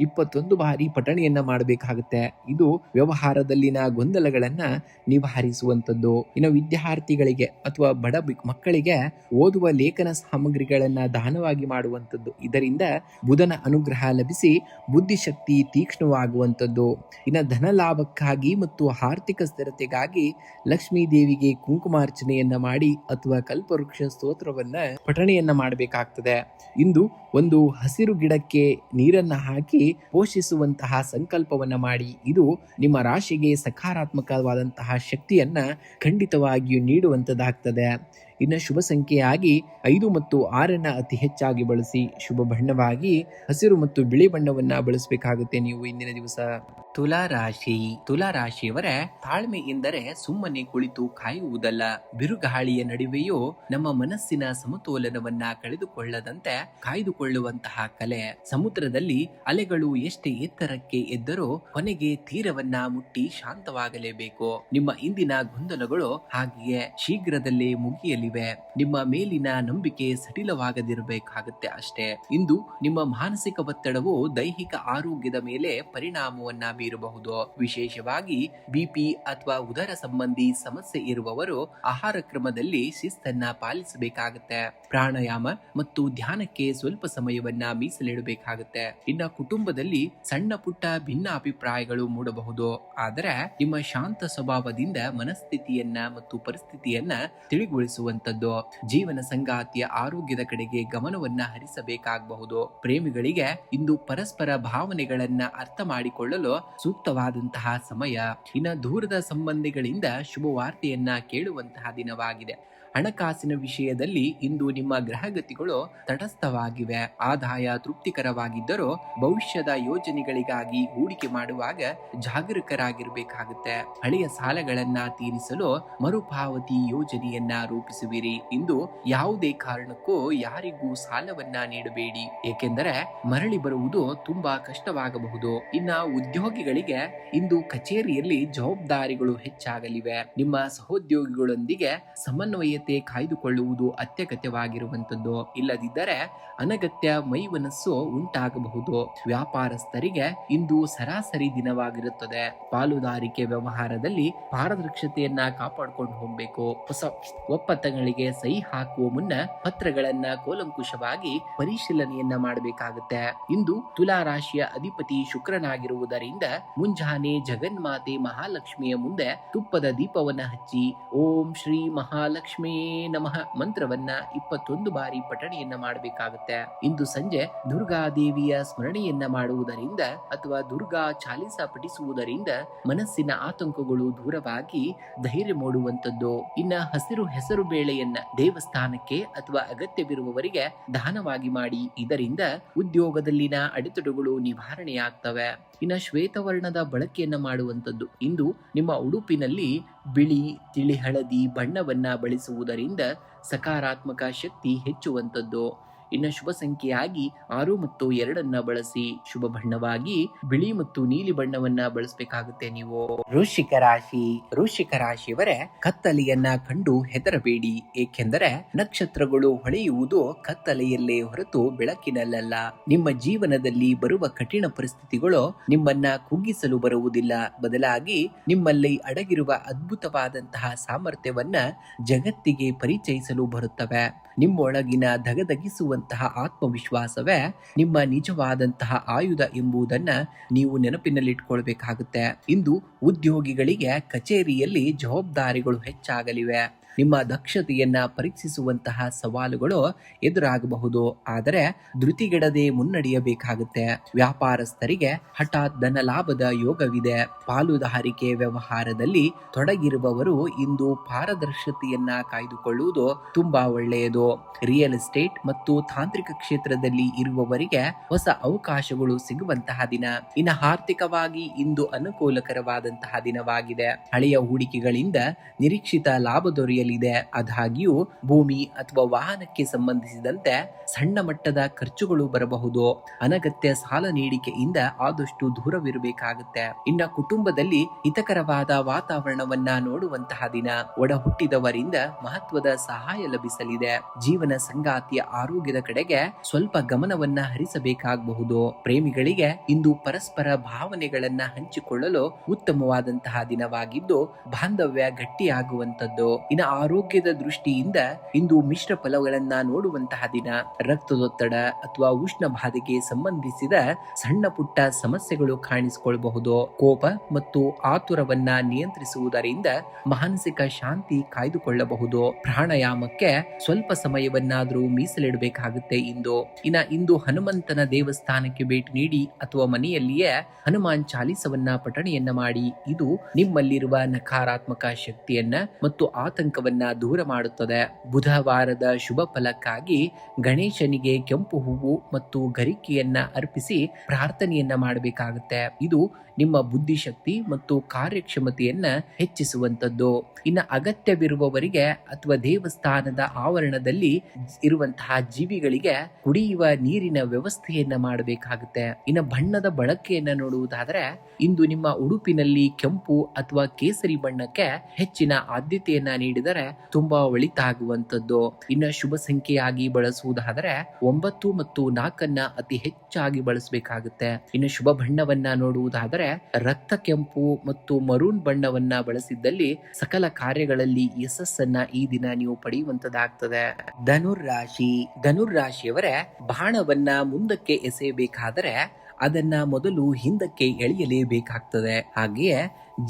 21 ಬಾರಿ ಪಠಣೆಯನ್ನ ಮಾಡಬೇಕಾಗುತ್ತೆ. ಇದು ವ್ಯವಹಾರದಲ್ಲಿನ ಗೊಂದಲಗಳನ್ನ ನಿವಾರಿಸುವಂತದ್ದು. ಇನ್ನು ವಿದ್ಯಾರ್ಥಿಗಳಿಗೆ ಅಥವಾ ಬಡ ಮಕ್ಕಳಿಗೆ ಓದುವ ಲೇಖನ ಸಾಮಗ್ರಿಗಳನ್ನ ದಾನವಾಗಿ ಮಾಡುವಂಥದ್ದು. ಇದರಿಂದ ಬುಧನ ಅನುಗ್ರಹ ಲಭಿಸಿ ಬುದ್ಧಿಶಕ್ತಿ ತೀಕ್ಷ್ಣವಾಗುವಂಥದ್ದು. ಇನ್ನು ಧನ ಲಾಭಕ್ಕಾಗಿ ಮತ್ತು ಆರ್ಥಿಕ ಸ್ಥಿರತೆಗಾಗಿ ಲಕ್ಷ್ಮೀ ದೇವಿಗೆ ಕುಂಕುಮಾರ್ಚನೆಯನ್ನ ಮಾಡಿ ಅಥವಾ ಕಲ್ಪವೃಕ್ಷ ಸ್ತೋತ್ರವನ್ನ ಪಠಣೆಯನ್ನ ಮಾಡಬೇಕಾಗ್ತದೆ. ಇಂದು ಒಂದು ಹಸಿರು ಗಿಡಕ್ಕೆ ನೀರನ್ನ ಹಾಕಿ ಪೋಷಿಸುವಂತಹ ಸಂಕಲ್ಪವನ್ನ ಮಾಡಿ. ಇದು ನಿಮ್ಮ ರಾಶಿಗೆ ಸಕಾರಾತ್ಮಕವಾದಂತಹ ಶಕ್ತಿಯನ್ನ ಖಂಡಿತವಾಗಿಯೂ ನೀಡುವಂತದ್ದಾಗ್ತದೆ. ಇನ್ನು ಶುಭ ಸಂಖ್ಯೆಯಾಗಿ 5 ಮತ್ತು 6 ಅತಿ ಹೆಚ್ಚಾಗಿ ಬಳಸಿ. ಶುಭ ಬಣ್ಣವಾಗಿ ಹಸಿರು ಮತ್ತು ಬಿಳಿ ಬಣ್ಣವನ್ನ ಬಳಸಬೇಕಾಗುತ್ತೆ ನೀವು ಇಂದಿನ ದಿವಸ. ತುಲಾ ರಾಶಿಯವರ ತಾಳ್ಮೆ ಎಂದರೆ ಸುಮ್ಮನೆ ಕುಳಿತು ಕಾಯುವುದಲ್ಲ. ಬಿರುಗಾಳಿಯ ನಡುವೆಯೂ ನಮ್ಮ ಮನಸ್ಸಿನ ಸಮತೋಲನವನ್ನ ಕಳೆದುಕೊಳ್ಳದಂತೆ ಕಾಯ್ದುಕೊಳ್ಳುವಂತಹ ಕಲೆ. ಸಮುದ್ರದಲ್ಲಿ ಅಲೆಗಳು ಎಷ್ಟೇ ಎತ್ತರಕ್ಕೆ ಎದ್ದರೂ ಕೊನೆಗೆ ತೀರವನ್ನ ಮುಟ್ಟಿ ಶಾಂತವಾಗಲೇಬೇಕು. ನಿಮ್ಮ ಇಂದಿನ ಗೊಂದಲಗಳು ಹಾಗೆಯೇ ಶೀಘ್ರದಲ್ಲೇ ಮುಗಿಯಲಿವೆ. ನಿಮ್ಮ ಮೇಲಿನ ನಂಬಿಕೆ ಸಡಿಲವಾಗದಿರಬೇಕಾಗುತ್ತೆ ಅಷ್ಟೇ. ಇಂದು ನಿಮ್ಮ ಮಾನಸಿಕ ಒತ್ತಡವು ದೈಹಿಕ ಆರೋಗ್ಯದ ಮೇಲೆ ಪರಿಣಾಮವನ್ನ ಬೀರಬಹುದು. ವಿಶೇಷವಾಗಿ ಬಿಪಿ ಅಥವಾ ಉದರ ಸಂಬಂಧಿ ಸಮಸ್ಯೆ ಇರುವವರು ಆಹಾರ ಕ್ರಮದಲ್ಲಿ ಶಿಸ್ತನ್ನ ಪಾಲಿಸಬೇಕಾಗುತ್ತೆ. ಪ್ರಾಣಾಯಾಮ ಮತ್ತು ಧ್ಯಾನಕ್ಕೆ ಸ್ವಲ್ಪ ಸಮಯವನ್ನ ಮೀಸಲಿಡಬೇಕಾಗುತ್ತೆ. ಇನ್ನ ಕುಟುಂಬದಲ್ಲಿ ಸಣ್ಣ ಪುಟ್ಟ ಭಿನ್ನ ಅಭಿಪ್ರಾಯಗಳು ಮೂಡಬಹುದು. ಆದರೆ ನಿಮ್ಮ ಶಾಂತ ಸ್ವಭಾವದಿಂದ ಮನಸ್ಥಿತಿಯನ್ನ ಮತ್ತು ಪರಿಸ್ಥಿತಿಯನ್ನ ತಿಳಿಗೊಳಿಸುವಂತದ್ದು. ಜೀವನ ಸಂಗಾತಿಯ ಆರೋಗ್ಯದ ಕಡೆಗೆ ಗಮನವನ್ನ ಹರಿಸಬೇಕಾಗಬಹುದು. ಪ್ರೇಮಿಗಳಿಗೆ ಇಂದು ಪರಸ್ಪರ ಭಾವನೆಗಳನ್ನ ಅರ್ಥ ಮಾಡಿಕೊಳ್ಳಲು ಸೂಕ್ತವಾದಂತಹ ಸಮಯ. ಇನ್ನು ದೂರದ ಸಂಬಂಧಿಗಳಿಂದ ಶುಭವಾರ್ತೆಯನ್ನ ಕೇಳುವಂತಹ ದಿನವಾಗಿದೆ. ಹಣಕಾಸಿನ ವಿಷಯದಲ್ಲಿ ಇಂದು ನಿಮ್ಮ ಗ್ರಹಗತಿಗಳು ತಟಸ್ಥವಾಗಿವೆ. ಆದಾಯ ತೃಪ್ತಿಕರವಾಗಿದ್ದರೂ ಭವಿಷ್ಯದ ಯೋಜನೆಗಳಿಗಾಗಿ ಹೂಡಿಕೆ ಮಾಡುವಾಗ ಜಾಗರೂಕರಾಗಿರಬೇಕಾಗುತ್ತೆ. ಹಳೆಯ ಸಾಲಗಳನ್ನ ತೀರಿಸಲು ಮರುಪಾವತಿ ಯೋಜನೆಯನ್ನ ರೂಪಿಸುವಿರಿ. ಇಂದು ಯಾವುದೇ ಕಾರಣಕ್ಕೂ ಯಾರಿಗೂ ಸಾಲವನ್ನ ನೀಡಬೇಡಿ, ಏಕೆಂದರೆ ಮರಳಿ ಬರುವುದು ತುಂಬಾ ಕಷ್ಟವಾಗಬಹುದು. ಇನ್ನ ಉದ್ಯೋಗಿಗಳಿಗೆ ಇಂದು ಕಚೇರಿಯಲ್ಲಿ ಜವಾಬ್ದಾರಿಗಳು ಹೆಚ್ಚಾಗಲಿವೆ. ನಿಮ್ಮ ಸಹೋದ್ಯೋಗಿಗಳೊಂದಿಗೆ ಸಮನ್ವಯತೆ ಆರೋಗ್ಯತೆ ಕಾಯ್ದುಕೊಳ್ಳುವುದು ಅತ್ಯಗತ್ಯವಾಗಿರುವಂತದ್ದು. ಇಲ್ಲದಿದ್ದರೆ ಅನಗತ್ಯ ಮೈಮನಸ್ಸು ಉಂಟಾಗಬಹುದು. ವ್ಯಾಪಾರಸ್ಥರಿಗೆ ಇಂದು ಸರಾಸರಿ ದಿನವಾಗಿರುತ್ತದೆ. ಪಾಲುದಾರಿಕೆ ವ್ಯವಹಾರದಲ್ಲಿ ಪಾರದರ್ಶಕತೆಯನ್ನ ಕಾಪಾಡಿಕೊಂಡು ಹೋಗಬೇಕು. ಹೊಸ ಒಪ್ಪಂದಗಳಿಗೆ ಸಹಿ ಹಾಕುವ ಮುನ್ನ ಪತ್ರಗಳನ್ನ ಕೂಲಂಕುಷವಾಗಿ ಪರಿಶೀಲನೆಯನ್ನ ಮಾಡಬೇಕಾಗುತ್ತೆ. ಇಂದು ತುಲಾ ರಾಶಿಯ ಅಧಿಪತಿ ಶುಕ್ರನಾಗಿರುವುದರಿಂದ ಮುಂಜಾನೆ ಜಗನ್ಮಾತೆ ಮಹಾಲಕ್ಷ್ಮಿಯ ಮುಂದೆ ತುಪ್ಪದ ದೀಪವನ್ನ ಹಚ್ಚಿ ಓಂ ಶ್ರೀ ಮಹಾಲಕ್ಷ್ಮಿಯೇ ನಮಃ ಮಂತ್ರವನ್ನ 21 ಬಾರಿ ಪಠಣೆಯನ್ನ ಮಾಡಬೇಕಾಗುತ್ತೆ. ಇಂದು ಸಂಜೆ ದುರ್ಗಾದೇವಿಯ ಸ್ಮರಣೆಯನ್ನ ಮಾಡುವುದರಿಂದ ಅಥವಾ ದುರ್ಗಾ ಚಾಲಿಸ ಪಠಿಸುವುದರಿಂದ ಮನಸ್ಸಿನ ಆತಂಕಗಳು ದೂರವಾಗಿ ಧೈರ್ಯ ಮೂಡುವಂತದ್ದು. ಇನ್ನ ಹಸಿರು ಹೆಸರು ಬೇಳೆಯನ್ನ ದೇವಸ್ಥಾನಕ್ಕೆ ಅಥವಾ ಅಗತ್ಯವಿರುವವರಿಗೆ ದಾನವಾಗಿ ಮಾಡಿ. ಇದರಿಂದ ಉದ್ಯೋಗದಲ್ಲಿನ ಅಡೆತಡೆಗಳು ನಿವಾರಣೆಯಾಗ್ತವೆ. ಇನ್ನ ಶ್ವೇತವರ್ಣದ ಬಳಕೆಯನ್ನ ಮಾಡುವಂತದ್ದು. ಇಂದು ನಿಮ್ಮ ಉಡುಪಿನಲ್ಲಿ ಬಿಳಿ, ತಿಳಿ ಹಳದಿ ಬಣ್ಣವನ್ನ ಬಳಸುವುದರಿಂದ ಸಕಾರಾತ್ಮಕ ಶಕ್ತಿ ಹೆಚ್ಚುವಂತದ್ದು. ಇನ್ನು ಶುಭ ಸಂಖ್ಯೆಯಾಗಿ 6 ಮತ್ತು 2 ಬಳಸಿ. ಶುಭ ಬಣ್ಣವಾಗಿ ಬಿಳಿ ಮತ್ತು ನೀಲಿ ಬಣ್ಣವನ್ನ ಬಳಸಬೇಕಾಗುತ್ತೆ ನೀವು. ವೃಶ್ಚಿಕ ರಾಶಿ. ವೃಶ್ಚಿಕ ರಾಶಿಯವರೇ, ಕತ್ತಲೆಯನ್ನ ಕಂಡು ಹೆದರಬೇಡಿ. ಏಕೆಂದರೆ ನಕ್ಷತ್ರಗಳು ಹೊಳೆಯುವುದು ಕತ್ತಲೆಯಲ್ಲೇ ಹೊರತು ಬೆಳಕಿನಲ್ಲ. ನಿಮ್ಮ ಜೀವನದಲ್ಲಿ ಬರುವ ಕಠಿಣ ಪರಿಸ್ಥಿತಿಗಳು ನಿಮ್ಮನ್ನ ಕುಗ್ಗಿಸಲು ಬರುವುದಿಲ್ಲ. ಬದಲಾಗಿ ನಿಮ್ಮಲ್ಲಿ ಅಡಗಿರುವ ಅದ್ಭುತವಾದಂತಹ ಸಾಮರ್ಥ್ಯವನ್ನ ಜಗತ್ತಿಗೆ ಪರಿಚಯಿಸಲು ಬರುತ್ತವೆ. ನಿಮ್ಮೊಳಗಿನ ಧಗಧಗಿಸುವಂತಹ ಆತ್ಮವಿಶ್ವಾಸವೇ ನಿಮ್ಮ ನಿಜವಾದಂತಹ ಆಯುಧ ಎಂಬುದನ್ನ ನೀವು ನೆನಪಿನಲ್ಲಿಟ್ಕೊಳ್ಬೇಕಾಗುತ್ತೆ. ಇಂದು ಉದ್ಯೋಗಿಗಳಿಗೆ ಕಚೇರಿಯಲ್ಲಿ ಜವಾಬ್ದಾರಿಗಳು ಹೆಚ್ಚಾಗಲಿವೆ. ನಿಮ್ಮ ದಕ್ಷತೆಯನ್ನ ಪರೀಕ್ಷಿಸುವಂತಹ ಸವಾಲುಗಳು ಎದುರಾಗಬಹುದು. ಆದರೆ ಧೃತಿಗೆಡದೆ ಮುನ್ನಡೆಯಬೇಕಾಗುತ್ತೆ. ವ್ಯಾಪಾರಸ್ಥರಿಗೆ ಹಠಾತ್ ಧನ ಲಾಭದ ಯೋಗವಿದೆ. ಪಾಲುದಾರಿಕೆ ವ್ಯವಹಾರದಲ್ಲಿ ತೊಡಗಿರುವವರು ಇಂದು ಪಾರದರ್ಶಕತೆಯನ್ನ ಕಾಯ್ದುಕೊಳ್ಳುವುದು ತುಂಬಾ ಒಳ್ಳೆಯದು. ರಿಯಲ್ ಎಸ್ಟೇಟ್ ಮತ್ತು ತಾಂತ್ರಿಕ ಕ್ಷೇತ್ರದಲ್ಲಿ ಇರುವವರಿಗೆ ಹೊಸ ಅವಕಾಶಗಳು ಸಿಗುವಂತಹ ದಿನ. ಇನ್ನು ಆರ್ಥಿಕವಾಗಿ ಇಂದು ಅನುಕೂಲಕರವಾದಂತಹ ದಿನವಾಗಿದೆ. ಹಳೆಯ ಹೂಡಿಕೆಗಳಿಂದ ನಿರೀಕ್ಷಿತ ಲಾಭ ದೊರೆಯಲಿದೆ. ಆದಾಗ್ಯೂ ಭೂಮಿ ಅಥವಾ ವಾಹನಕ್ಕೆ ಸಂಬಂಧಿಸಿದಂತೆ ಸಣ್ಣ ಮಟ್ಟದ ಖರ್ಚುಗಳು ಬರಬಹುದು. ಅನಗತ್ಯ ಸಾಲ ನೀಡಿಕೆಯಿಂದ ಆದಷ್ಟು ದೂರವಿರಬೇಕಾಗುತ್ತೆ. ಇನ್ನ ಕುಟುಂಬದಲ್ಲಿ ಹಿತಕರವಾದ ವಾತಾವರಣವನ್ನ ನೋಡುವಂತಹ ದಿನ. ಒಡ ಹುಟ್ಟಿದವರಿಂದ ಮಹತ್ವದ ಸಹಾಯ ಲಭಿಸಲಿದೆ. ಜೀವನ ಸಂಗಾತಿಯ ಆರೋಗ್ಯದ ಕಡೆಗೆ ಸ್ವಲ್ಪ ಗಮನವನ್ನ ಹರಿಸಬೇಕಾಗಬಹುದು. ಪ್ರೇಮಿಗಳಿಗೆ ಇಂದು ಪರಸ್ಪರ ಭಾವನೆಗಳನ್ನ ಹಂಚಿಕೊಳ್ಳಲು ಉತ್ತಮವಾದಂತಹ ದಿನವಾಗಿದ್ದು ಬಾಂಧವ್ಯ ಗಟ್ಟಿಯಾಗುವಂತದ್ದು. ಇನ್ನು ಆರೋಗ್ಯದ ದೃಷ್ಟಿಯಿಂದ ಇಂದು ಮಿಶ್ರ ಫಲಗಳನ್ನ ನೋಡುವಂತಹ ದಿನ. ರಕ್ತದೊತ್ತಡ ಅಥವಾ ಉಷ್ಣ ಬಾಧೆಗೆ ಸಂಬಂಧಿಸಿದ ಸಣ್ಣ ಪುಟ್ಟ ಸಮಸ್ಯೆಗಳು ಕಾಣಿಸಿಕೊಳ್ಳಬಹುದು. ಕೋಪ ಮತ್ತು ಆತುರವನ್ನ ನಿಯಂತ್ರಿಸುವುದರಿಂದ ಮಾನಸಿಕ ಶಾಂತಿ ಕಾಯ್ದುಕೊಳ್ಳಬಹುದು. ಪ್ರಾಣಾಯಾಮಕ್ಕೆ ಸ್ವಲ್ಪ ಸಮಯವನ್ನಾದರೂ ಮೀಸಲಿಡಬೇಕಾಗುತ್ತೆ. ಇಂದು ಹನುಮಂತನ ದೇವಸ್ಥಾನಕ್ಕೆ ಭೇಟಿ ನೀಡಿ ಅಥವಾ ಮನೆಯಲ್ಲಿಯೇ ಹನುಮಾನ್ ಚಾಲಿಸವನ್ನ ಪಠಣೆಯನ್ನ ಮಾಡಿ. ಇದು ನಿಮ್ಮಲ್ಲಿರುವ ನಕಾರಾತ್ಮಕ ಶಕ್ತಿಯನ್ನ ಮತ್ತು ಆತಂಕವನ್ನ ದೂರ ಮಾಡುತ್ತದೆ. ಬುಧವಾರದ ಶುಭ ಫಲಕ್ಕಾಗಿ ಗಣೇಶನಿಗೆ ಕೆಂಪು ಹೂವು ಮತ್ತು ಗರಿಕೆಯನ್ನ ಅರ್ಪಿಸಿ ಪ್ರಾರ್ಥನೆಯನ್ನ ಮಾಡಬೇಕಾಗುತ್ತೆ. ಇದು ನಿಮ್ಮ ಬುದ್ಧಿಶಕ್ತಿ ಮತ್ತು ಕಾರ್ಯಕ್ಷಮತೆಯನ್ನ ಹೆಚ್ಚಿಸುವಂತದ್ದು. ಇನ್ನು ಅಗತ್ಯವಿರುವವರಿಗೆ ಅಥವಾ ದೇವಸ್ಥಾನದ ಆವರಣದಲ್ಲಿ ಇರುವಂತಹ ಜೀವಿಗಳಿಗೆ ಕುಡಿಯುವ ನೀರಿನ ವ್ಯವಸ್ಥೆಯನ್ನ ಮಾಡಬೇಕಾಗುತ್ತೆ. ಇನ್ನು ಬಣ್ಣದ ಬಳಕೆಯನ್ನ ನೋಡುವುದಾದರೆ ಇಂದು ನಿಮ್ಮ ಉಡುಪಿನಲ್ಲಿ ಕೆಂಪು ಅಥವಾ ಕೇಸರಿ ಬಣ್ಣಕ್ಕೆ ಹೆಚ್ಚಿನ ಆದ್ಯತೆಯನ್ನ ನೀಡಿದರೆ ತುಂಬಾ ಒಳಿತಾಗುವಂತದ್ದು. ಇನ್ನು ಶುಭ ಸಂಖ್ಯೆಯಾಗಿ ಬಳಸುವುದಾದರೆ 9 ಮತ್ತು 4 ಅತಿ ಹೆಚ್ಚಾಗಿ ಬಳಸಬೇಕಾಗುತ್ತೆ. ಇನ್ನು ಶುಭ ಬಣ್ಣವನ್ನ ನೋಡುವುದಾದರೆ ರಕ್ತ ಕೆಂಪು ಮತ್ತು ಮರೂನ್ ಬಣ್ಣವನ್ನ ಬಳಸಿದ್ದಲ್ಲಿ ಸಕಲ ಕಾರ್ಯಗಳಲ್ಲಿ ಯಶಸ್ಸನ್ನ ಈ ದಿನ ನೀವು ಪಡೆಯುವಂತದಾಗ್ತದೆ. ಧನುರ್ರಾಶಿ. ಧನುರ್ರಾಶಿಯವರೇ, ಬಾಣವನ್ನ ಮುಂದಕ್ಕೆ ಎಸೆಯಬೇಕಾದರೆ ಅದನ್ನ ಮೊದಲು ಹಿಂದಕ್ಕೆ ಎಳೆಯಲೇಬೇಕಾಗ್ತದೆ. ಹಾಗೆಯೇ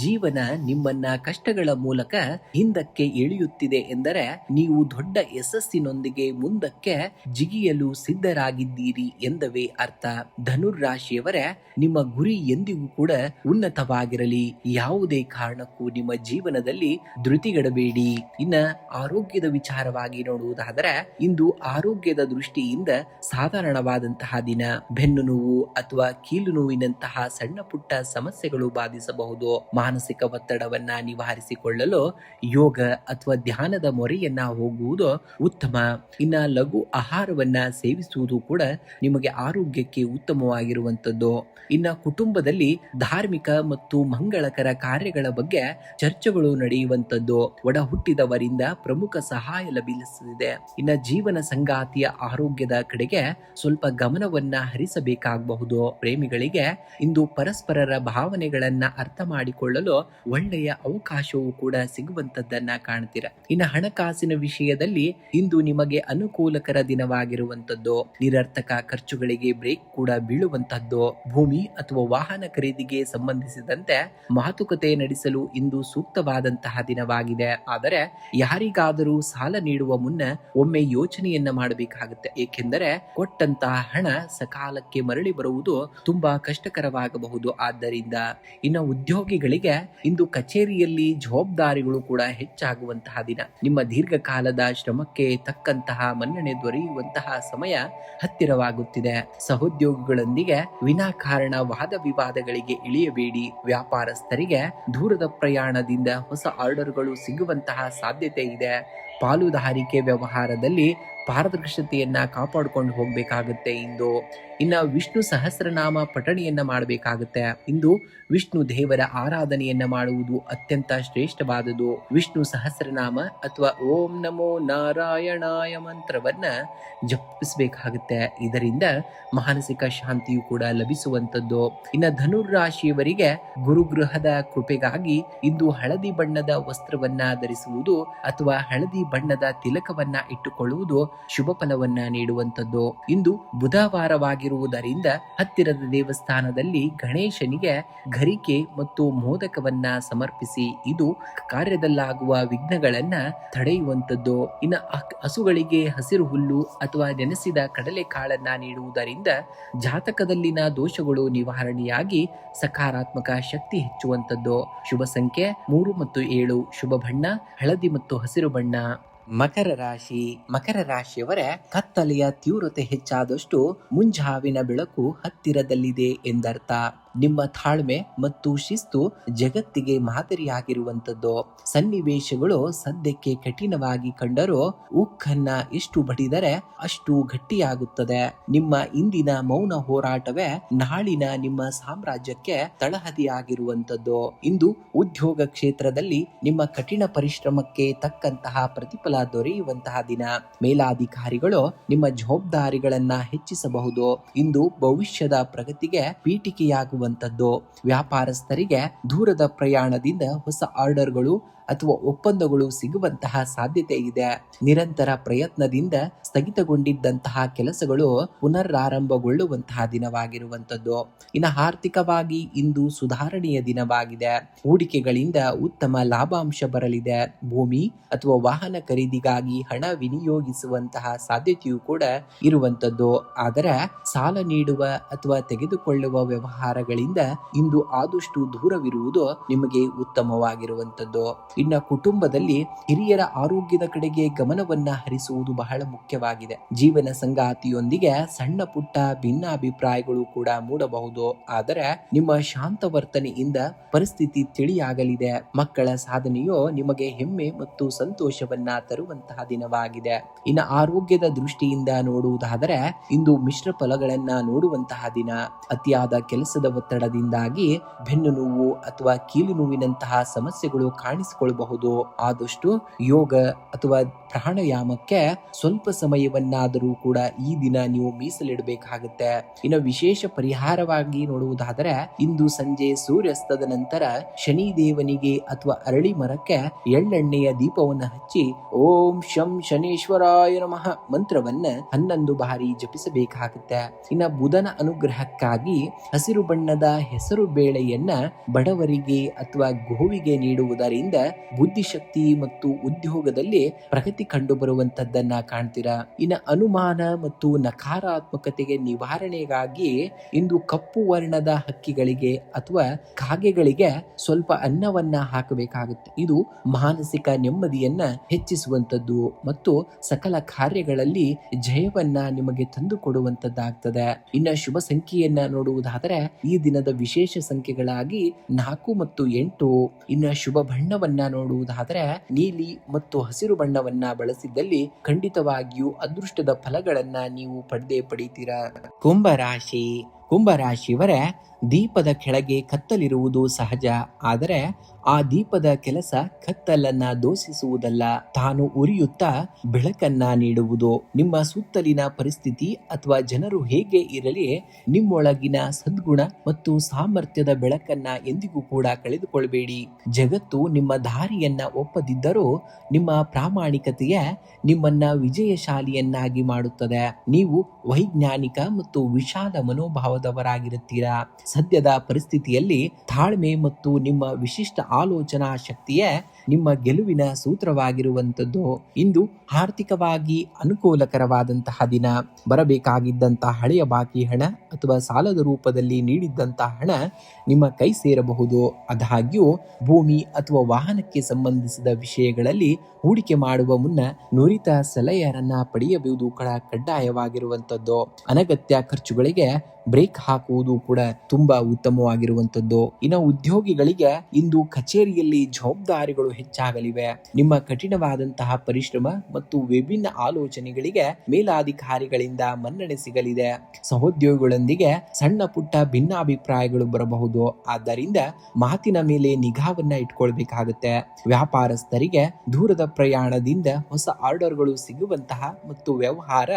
ಜೀವನ ನಿಮ್ಮನ್ನ ಕಷ್ಟಗಳ ಮೂಲಕ ಹಿಂದಕ್ಕೆ ಎಳೆಯುತ್ತಿದೆ ಎಂದರೆ ನೀವು ದೊಡ್ಡ ಯಶಸ್ಸಿನೊಂದಿಗೆ ಮುಂದಕ್ಕೆ ಜಿಗಿಯಲು ಸಿದ್ಧರಾಗಿದ್ದೀರಿ ಎಂದವೇ ಅರ್ಥ. ಧನುರ್ರಾಶಿಯವರೇ, ನಿಮ್ಮ ಗುರಿ ಎಂದಿಗೂ ಕೂಡ ಉನ್ನತವಾಗಿರಲಿ. ಯಾವುದೇ ಕಾರಣಕ್ಕೂ ನಿಮ್ಮ ಜೀವನದಲ್ಲಿ ಧೃತಿಗೆಡಬೇಡಿ. ಇನ್ನ ಆರೋಗ್ಯದ ವಿಚಾರವಾಗಿ ನೋಡುವುದಾದರೆ ಇಂದು ಆರೋಗ್ಯದ ದೃಷ್ಟಿಯಿಂದ ಸಾಧಾರಣವಾದಂತಹ ದಿನ. ಬೆನ್ನು ನೋವು ಅಥವಾ ಕೀಲು ನೋವಿನಂತಹ ಸಣ್ಣ ಪುಟ್ಟ ಸಮಸ್ಯೆಗಳು ಬಾಧಿಸಬಹುದು. ಮಾನಸಿಕ ಒತ್ತಡವನ್ನ ನಿವಾರಿಸಿಕೊಳ್ಳಲು ಯೋಗ ಅಥವಾ ಧಾನದ ಮೊರೆಯನ್ನ ಹೋಗುವುದು ಉತ್ತಮ. ಇನ್ನ ಲಘು ಆಹಾರವನ್ನ ಸೇವಿಸುವುದು ಕೂಡ ನಿಮಗೆ ಆರೋಗ್ಯಕ್ಕೆ ಉತ್ತಮವಾಗಿರುವಂತದ್ದು. ಇನ್ನ ಕುಟುಂಬದಲ್ಲಿ ಧಾರ್ಮಿಕ ಮತ್ತು ಮಂಗಳಕರ ಕಾರ್ಯಗಳ ಬಗ್ಗೆ ಚರ್ಚೆಗಳು ನಡೆಯುವಂತದ್ದು ಒಡ ಹುಟ್ಟಿದವರಿಂದ ಪ್ರಮುಖ ಸಹಾಯ ಲಭಿಸಲಿದೆ. ಇನ್ನ ಜೀವನ ಸಂಗಾತಿಯ ಆರೋಗ್ಯದ ಕಡೆಗೆ ಸ್ವಲ್ಪ ಗಮನವನ್ನ ಹರಿಸಬೇಕಾಗಬಹುದು. ಪ್ರೇಮಿಗಳಿಗೆ ಇಂದು ಪರಸ್ಪರರ ಭಾವನೆಗಳನ್ನ ಅರ್ಥ ಮಾಡಿಕೊಳ್ಳಲು ಒಳ್ಳೆಯ ಅವಕಾಶವೂ ಕೂಡ ಸಿಗುವಂತದ್ದನ್ನ ಕಾಣ್ತೀರ. ಇನ್ನು ಹಣಕಾಸಿನ ವಿಷಯದಲ್ಲಿ ಇಂದು ನಿಮಗೆ ಅನುಕೂಲಕರ ದಿನವಾಗಿರುವಂತದ್ದು. ನಿರರ್ಥಕ ಖರ್ಚುಗಳಿಗೆ ಬ್ರೇಕ್ ಕೂಡ ಬೀಳುವಂತದ್ದು. ಭೂಮಿ ಅಥವಾ ವಾಹನ ಖರೀದಿಗೆ ಸಂಬಂಧಿಸಿದಂತೆ ಮಾತುಕತೆ ನಡೆಸಲು ಇಂದು ಸೂಕ್ತವಾದಂತಹ ದಿನವಾಗಿದೆ. ಆದರೆ ಯಾರಿಗಾದರೂ ಸಾಲ ನೀಡುವ ಮುನ್ನ ಒಮ್ಮೆ ಯೋಚನೆಯನ್ನ ಮಾಡಬೇಕಾಗುತ್ತೆ. ಏಕೆಂದರೆ ಕೊಟ್ಟಂತಹ ಹಣ ಸಕಾಲಕ್ಕೆ ಮರಳಿ ಬರುವುದು ತುಂಬಾ ಕಷ್ಟಕರವಾಗಬಹುದು. ಆದ್ದರಿಂದ ಇನ್ನು ಉದ್ಯೋಗಿಗಳಿಗೆ ಇಂದು ಕಚೇರಿಯಲ್ಲಿ ಜವಾಬ್ದಾರಿಗಳು ಕೂಡ ಹೆಚ್ಚಾಗುವಂತಹ ದಿನ. ನಿಮ್ಮ ದೀರ್ಘಕಾಲದ ಶ್ರಮಕ್ಕೆ ತಕ್ಕಂತಹ ಮನ್ನಣೆ ದೊರೆಯುವಂತಹ ಸಮಯ ಹತ್ತಿರವಾಗುತ್ತಿದೆ. ಸಹೋದ್ಯೋಗಿಗಳೊಂದಿಗೆ ವಿನಾಕಾರಣ ವಾದ ವಿವಾದಗಳಿಗೆ ಇಳಿಯಬೇಡಿ. ವ್ಯಾಪಾರಸ್ಥರಿಗೆ ದೂರದ ಪ್ರಯಾಣದಿಂದ ಹೊಸ ಆರ್ಡರ್ಗಳು ಸಿಗುವಂತಹ ಸಾಧ್ಯತೆ ಇದೆ. ಪಾಲುದಾರಿಕೆ ವ್ಯವಹಾರದಲ್ಲಿ ಪಾರದರ್ಶತೆಯನ್ನ ಕಾಪಾಡಿಕೊಂಡು ಹೋಗ್ಬೇಕಾಗುತ್ತೆ. ಇಂದು ಇನ್ನ ವಿಷ್ಣು ಸಹಸ್ರನಾಮ ಪಠಣೆಯನ್ನ ಮಾಡಬೇಕಾಗುತ್ತೆ. ಇಂದು ವಿಷ್ಣು ದೇವರ ಆರಾಧನೆಯನ್ನ ಮಾಡುವುದು ಅತ್ಯಂತ ಶ್ರೇಷ್ಠವಾದುದು. ವಿಷ್ಣು ಸಹಸ್ರನಾಮ ಅಥವಾ ಓಂ ನಮೋ ನಾರಾಯಣಾಯ ಮಂತ್ರವನ್ನ ಜಪಿಸಬೇಕಾಗುತ್ತೆ. ಇದರಿಂದ ಮಾನಸಿಕ ಶಾಂತಿಯು ಕೂಡ ಲಭಿಸುವಂತದ್ದು. ಇನ್ನ ಧನುರಾಶಿಯವರಿಗೆ ಗುರುಗೃಹದ ಕೃಪೆಗಾಗಿ ಇಂದು ಹಳದಿ ಬಣ್ಣದ ವಸ್ತ್ರವನ್ನ ಧರಿಸುವುದು ಅಥವಾ ಹಳದಿ ಬಣ್ಣದ ತಿಲಕವನ್ನ ಇಟ್ಟುಕೊಳ್ಳುವುದು ಶುಭ ಫಲವನ್ನ ನೀಡುವಂತದ್ದು. ಇಂದು ಬುಧವಾರವಾಗಿರುವುದರಿಂದ ಹತ್ತಿರದ ದೇವಸ್ಥಾನದಲ್ಲಿ ಗಣೇಶನಿಗೆ ಗರಿಕೆ ಮತ್ತು ಮೋದಕವನ್ನ ಸಮರ್ಪಿಸಿ. ಇದು ಕಾರ್ಯದಲ್ಲಾಗುವ ವಿಘ್ನಗಳನ್ನ ತಡೆಯುವಂತದ್ದು. ಇನ್ನು ಹಸುಗಳಿಗೆ ಹಸಿರು ಹುಲ್ಲು ಅಥವಾ ನೆನೆಸಿದ ಕಡಲೆಕಾಳನ್ನ ನೀಡುವುದರಿಂದ ಜಾತಕದಲ್ಲಿನ ದೋಷಗಳು ನಿವಾರಣೆಯಾಗಿ ಸಕಾರಾತ್ಮಕ ಶಕ್ತಿ ಹೆಚ್ಚುವಂತದ್ದು. ಶುಭ ಸಂಖ್ಯೆ 3 ಮತ್ತು 7. ಶುಭ ಬಣ್ಣ ಹಳದಿ ಮತ್ತು ಹಸಿರು ಬಣ್ಣ. ಮಕರ ರಾಶಿ. ಮಕರ ರಾಶಿಯವರ ಕತ್ತಲೆಯ ತೀವ್ರತೆ ಹೆಚ್ಚಾದಷ್ಟು ಮುಂಜಾವಿನ ಬೆಳಕು ಹತ್ತಿರದಲ್ಲಿದೆ ಎಂದರ್ಥ. ನಿಮ್ಮ ತಾಳ್ಮೆ ಮತ್ತು ಶಿಸ್ತು ಜಗತ್ತಿಗೆ ಮಾದರಿಯಾಗಿರುವಂತದ್ದು. ಸನ್ನಿವೇಶಗಳು ಸದ್ಯಕ್ಕೆ ಕಠಿಣವಾಗಿ ಕಂಡರೂ ಉಕ್ಕನ್ನ ಎಷ್ಟು ಬಡಿದರೆ ಅಷ್ಟು ಗಟ್ಟಿಯಾಗುತ್ತದೆ. ನಿಮ್ಮ ಇಂದಿನ ಮೌನ ಹೋರಾಟವೇ ನಾಳಿನ ನಿಮ್ಮ ಸಾಮ್ರಾಜ್ಯಕ್ಕೆ ತಳಹದಿಯಾಗಿರುವಂತದ್ದು. ಇಂದು ಉದ್ಯೋಗ ಕ್ಷೇತ್ರದಲ್ಲಿ ನಿಮ್ಮ ಕಠಿಣ ಪರಿಶ್ರಮಕ್ಕೆ ತಕ್ಕಂತಹ ಪ್ರತಿಫಲ ದೊರೆಯುವಂತಹ ದಿನ. ಮೇಲಾಧಿಕಾರಿಗಳು ನಿಮ್ಮ ಜವಾಬ್ದಾರಿಗಳನ್ನ ಹೆಚ್ಚಿಸಬಹುದು. ಇಂದು ಭವಿಷ್ಯದ ಪ್ರಗತಿಗೆ ಪೀಠಿಕೆಯಾಗುವಂತದ್ದು. ವ್ಯಾಪಾರಸ್ಥರಿಗೆ ದೂರದ ಪ್ರಯಾಣದಿಂದ ಹೊಸ ಆರ್ಡರ್ಗಳು ಅಥವಾ ಒಪ್ಪಂದಗಳು ಸಿಗುವಂತಹ ಸಾಧ್ಯತೆ ಇದೆ. ನಿರಂತರ ಪ್ರಯತ್ನದಿಂದ ಸ್ಥಗಿತಗೊಂಡಿದ್ದಂತಹ ಕೆಲಸಗಳು ಪುನರಾರಂಭಗೊಳ್ಳುವಂತಹ ದಿನವಾಗಿರುವಂತದ್ದು. ಇನ್ನು ಆರ್ಥಿಕವಾಗಿ ಇಂದು ಸುಧಾರಣೆಯ ದಿನವಾಗಿದೆ. ಹೂಡಿಕೆಗಳಿಂದ ಉತ್ತಮ ಲಾಭಾಂಶ ಬರಲಿದೆ. ಭೂಮಿ ಅಥವಾ ವಾಹನ ಖರೀದಿಗಾಗಿ ಹಣ ವಿನಿಯೋಗಿಸುವಂತಹ ಸಾಧ್ಯತೆಯೂ ಕೂಡ ಇರುವಂತದ್ದು. ಆದರೆ ಸಾಲ ನೀಡುವ ಅಥವಾ ತೆಗೆದುಕೊಳ್ಳುವ ವ್ಯವಹಾರಗಳಿಂದ ಇಂದು ಆದಷ್ಟು ದೂರವಿರುವುದು ನಿಮಗೆ ಉತ್ತಮವಾಗಿರುವಂತದ್ದು. ಇನ್ನ ಕುಟುಂಬದಲ್ಲಿ ಹಿರಿಯರ ಆರೋಗ್ಯದ ಕಡೆಗೆ ಗಮನವನ್ನ ಹರಿಸುವುದು ಬಹಳ ಮುಖ್ಯವಾಗಿದೆ. ಜೀವನ ಸಂಗಾತಿಯೊಂದಿಗೆ ಸಣ್ಣ ಪುಟ್ಟ ಭಿನ್ನಾಭಿಪ್ರಾಯಗಳು ಕೂಡ ಮೂಡಬಹುದು. ಆದರೆ ನಿಮ್ಮ ಶಾಂತ ವರ್ತನೆಯಿಂದ ಪರಿಸ್ಥಿತಿ ತಿಳಿಯಾಗಲಿದೆ. ಮಕ್ಕಳ ಸಾಧನೆಯು ನಿಮಗೆ ಹೆಮ್ಮೆ ಮತ್ತು ಸಂತೋಷವನ್ನ ತರುವಂತಹ ದಿನವಾಗಿದೆ. ಇನ್ನು ಆರೋಗ್ಯದ ದೃಷ್ಟಿಯಿಂದ ನೋಡುವುದಾದರೆ ಇಂದು ಮಿಶ್ರ ಫಲಗಳನ್ನ ನೋಡುವಂತಹ ದಿನ. ಅತಿಯಾದ ಕೆಲಸದ ಒತ್ತಡದಿಂದಾಗಿ ಬೆನ್ನು ನೋವು ಅಥವಾ ಕೀಲು ನೋವಿನಂತಹ ಸಮಸ್ಯೆಗಳು ಕಾಣಿಸಿಕೊಳ್ಳಬಹುದು. ಆದಷ್ಟು ಯೋಗ ಅಥವಾ ಪ್ರಾಣಾಯಾಮಕ್ಕೆ ಸ್ವಲ್ಪ ಸಮಯವನ್ನಾದರೂ ಕೂಡ ಈ ದಿನ ನೀವು ಮೀಸಲಿಡಬೇಕಾಗುತ್ತೆ. ಇನ್ನು ವಿಶೇಷ ಪರಿಹಾರವಾಗಿ ನೋಡುವುದಾದರೆ ಇಂದು ಸಂಜೆ ಸೂರ್ಯಾಸ್ತದ ನಂತರ ಶನಿ ದೇವನಿಗೆ ಅಥವಾ ಅರಳಿ ಮರಕ್ಕೆ ಎಳ್ಳೆಣ್ಣೆಯ ದೀಪವನ್ನು ಹಚ್ಚಿ ಓಂ ಶಂ ಶನೇಶ್ವರಾಯ ನಮಃ ಮಂತ್ರವನ್ನ 11 ಬಾರಿ ಜಪಿಸಬೇಕಾಗುತ್ತೆ. ಇನ್ನ ಬುಧನ ಅನುಗ್ರಹಕ್ಕಾಗಿ ಹಸಿರು ಬಣ್ಣದ ಹೆಸರು ಬೇಳೆಯನ್ನ ಬಡವರಿಗೆ ಅಥವಾ ಗೋವಿಗೆ ನೀಡುವುದರಿಂದ ಬುದ್ಧಿಶಕ್ತಿ ಮತ್ತು ಉದ್ಯೋಗದಲ್ಲಿ ಪ್ರಗತಿ ಕಂಡು ಬರುವಂತದ್ದನ್ನ ಕಾಣ್ತೀರಾ. ಇನ್ನು ಅನುಮಾನ ಮತ್ತು ನಕಾರಾತ್ಮಕತೆಗೆ ನಿವಾರಣೆಗಾಗಿ ಇಂದು ಕಪ್ಪು ವರ್ಣದ ಹಕ್ಕಿಗಳಿಗೆ ಅಥವಾ ಕಾಗೆಗಳಿಗೆ ಸ್ವಲ್ಪ ಅನ್ನವನ್ನ ಹಾಕಬೇಕಾಗುತ್ತೆ. ಇದು ಮಾನಸಿಕ ನೆಮ್ಮದಿಯನ್ನ ಹೆಚ್ಚಿಸುವಂತದ್ದು ಮತ್ತು ಸಕಲ ಕಾರ್ಯಗಳಲ್ಲಿ ಜಯವನ್ನ ನಿಮಗೆ ತಂದು ಕೊಡುವಂತದ್ದಾಗ್ತದೆ. ಇನ್ನ ಶುಭ ಸಂಖ್ಯೆಯನ್ನ ನೋಡುವುದಾದರೆ ಈ ದಿನದ ವಿಶೇಷ ಸಂಖ್ಯೆಗಳಾಗಿ 4 ಮತ್ತು 8. ಇನ್ನ ಶುಭ ಬಣ್ಣವನ್ನ ನೋಡುವುದಾದರೆ ನೀಲಿ ಮತ್ತು ಹಸಿರು ಬಣ್ಣವನ್ನ ಬಳಸಿದ್ದಲ್ಲಿ ಖಂಡಿತವಾಗಿಯೂ ಅದೃಷ್ಟದ ಫಲಗಳನ್ನ ನೀವು ಪಡೆಯುತ್ತೀರಾ. ಕುಂಭರಾಶಿಯವರೇ, ದೀಪದ ಕೆಳಗೆ ಕತ್ತಲಿರುವುದು ಸಹಜ. ಆದರೆ ಆ ದೀಪದ ಕೆಲಸ ಕತ್ತಲನ್ನ ದೋಷಿಸುವುದಲ್ಲ, ತಾನು ಉರಿಯುತ್ತಾ ಬೆಳಕನ್ನ ನೀಡುವುದು. ನಿಮ್ಮ ಸುತ್ತಲಿನ ಪರಿಸ್ಥಿತಿ ಅಥವಾ ಜನರು ಹೇಗೆ ಇರಲಿ, ನಿಮ್ಮೊಳಗಿನ ಸದ್ಗುಣ ಮತ್ತು ಸಾಮರ್ಥ್ಯದ ಬೆಳಕನ್ನ ಎಂದಿಗೂ ಕೂಡ ಕಳೆದುಕೊಳ್ಳಬೇಡಿ. ಜಗತ್ತು ನಿಮ್ಮ ದಾರಿಯನ್ನ ಒಪ್ಪದಿದ್ದರೂ ನಿಮ್ಮ ಪ್ರಾಮಾಣಿಕತೆಯೇ ನಿಮ್ಮನ್ನ ವಿಜಯಶಾಲಿಯನ್ನಾಗಿ ಮಾಡುತ್ತದೆ. ನೀವು ವೈಜ್ಞಾನಿಕ ಮತ್ತು ವಿಶಾಲ ಮನೋಭಾವದವರಾಗಿರುತ್ತೀರಾ. ಸದ್ಯದ ಪರಿಸ್ಥಿತಿಯಲ್ಲಿ ತಾಳ್ಮೆ ಮತ್ತು ನಿಮ್ಮ ವಿಶಿಷ್ಟ ಆಲೋಚನಾ ಶಕ್ತಿಯೇ ನಿಮ್ಮ ಗೆಲುವಿನ ಸೂತ್ರವಾಗಿರುವಂಥದ್ದು. ಇಂದು ಆರ್ಥಿಕವಾಗಿ ಅನುಕೂಲಕರವಾದಂತಹ ದಿನ. ಬರಬೇಕಾಗಿದ್ದಂತಹ ಹಳೆಯ ಬಾಕಿ ಹಣ ಅಥವಾ ಸಾಲದ ರೂಪದಲ್ಲಿ ನೀಡಿದ್ದಂತಹ ಹಣ ನಿಮ್ಮ ಕೈ ಸೇರಬಹುದು. ಆದಾಗ್ಯೂ ಭೂಮಿ ಅಥವಾ ವಾಹನಕ್ಕೆ ಸಂಬಂಧಿಸಿದ ವಿಷಯಗಳಲ್ಲಿ ಹೂಡಿಕೆ ಮಾಡುವ ಮುನ್ನ ನುರಿತ ಸಲಹೆಯರನ್ನ ಪಡೆಯಬಹುದು ಕೂಡ ಕಡ್ಡಾಯವಾಗಿರುವಂಥದ್ದು. ಅನಗತ್ಯ ಖರ್ಚುಗಳಿಗೆ ಬ್ರೇಕ್ ಹಾಕುವುದು ಕೂಡ ತುಂಬಾ ಉತ್ತಮವಾಗಿರುವಂಥದ್ದು. ಇನ್ನು ಉದ್ಯೋಗಿಗಳಿಗೆ ಇಂದು ಕಚೇರಿಯಲ್ಲಿ ಜವಾಬ್ದಾರಿಗಳು ಹೆಚ್ಚಾಗಲಿವೆ. ನಿಮ್ಮ ಕಠಿಣವಾದಂತಹ ಪರಿಶ್ರಮ ಮತ್ತು ವಿಭಿನ್ನ ಆಲೋಚನೆಗಳಿಗೆ ಮೇಲಾಧಿಕಾರಿಗಳಿಂದ ಮನ್ನಣೆ ಸಿಗಲಿದೆ. ಸಹೋದ್ಯೋಗಿಗಳೊಂದಿಗೆ ಸಣ್ಣ ಪುಟ್ಟ ಭಿನ್ನಾಭಿಪ್ರಾಯಗಳು ಬರಬಹುದು. ಆದ್ದರಿಂದ ಮಾತಿನ ಮೇಲೆ ನಿಗಾವನ್ನ ಇಟ್ಕೊಳ್ಬೇಕಾಗುತ್ತೆ. ವ್ಯಾಪಾರಸ್ಥರಿಗೆ ದೂರದ ಪ್ರಯಾಣದಿಂದ ಹೊಸ ಆರ್ಡರ್ಗಳು ಸಿಗುವಂತಹ ಮತ್ತು ವ್ಯವಹಾರ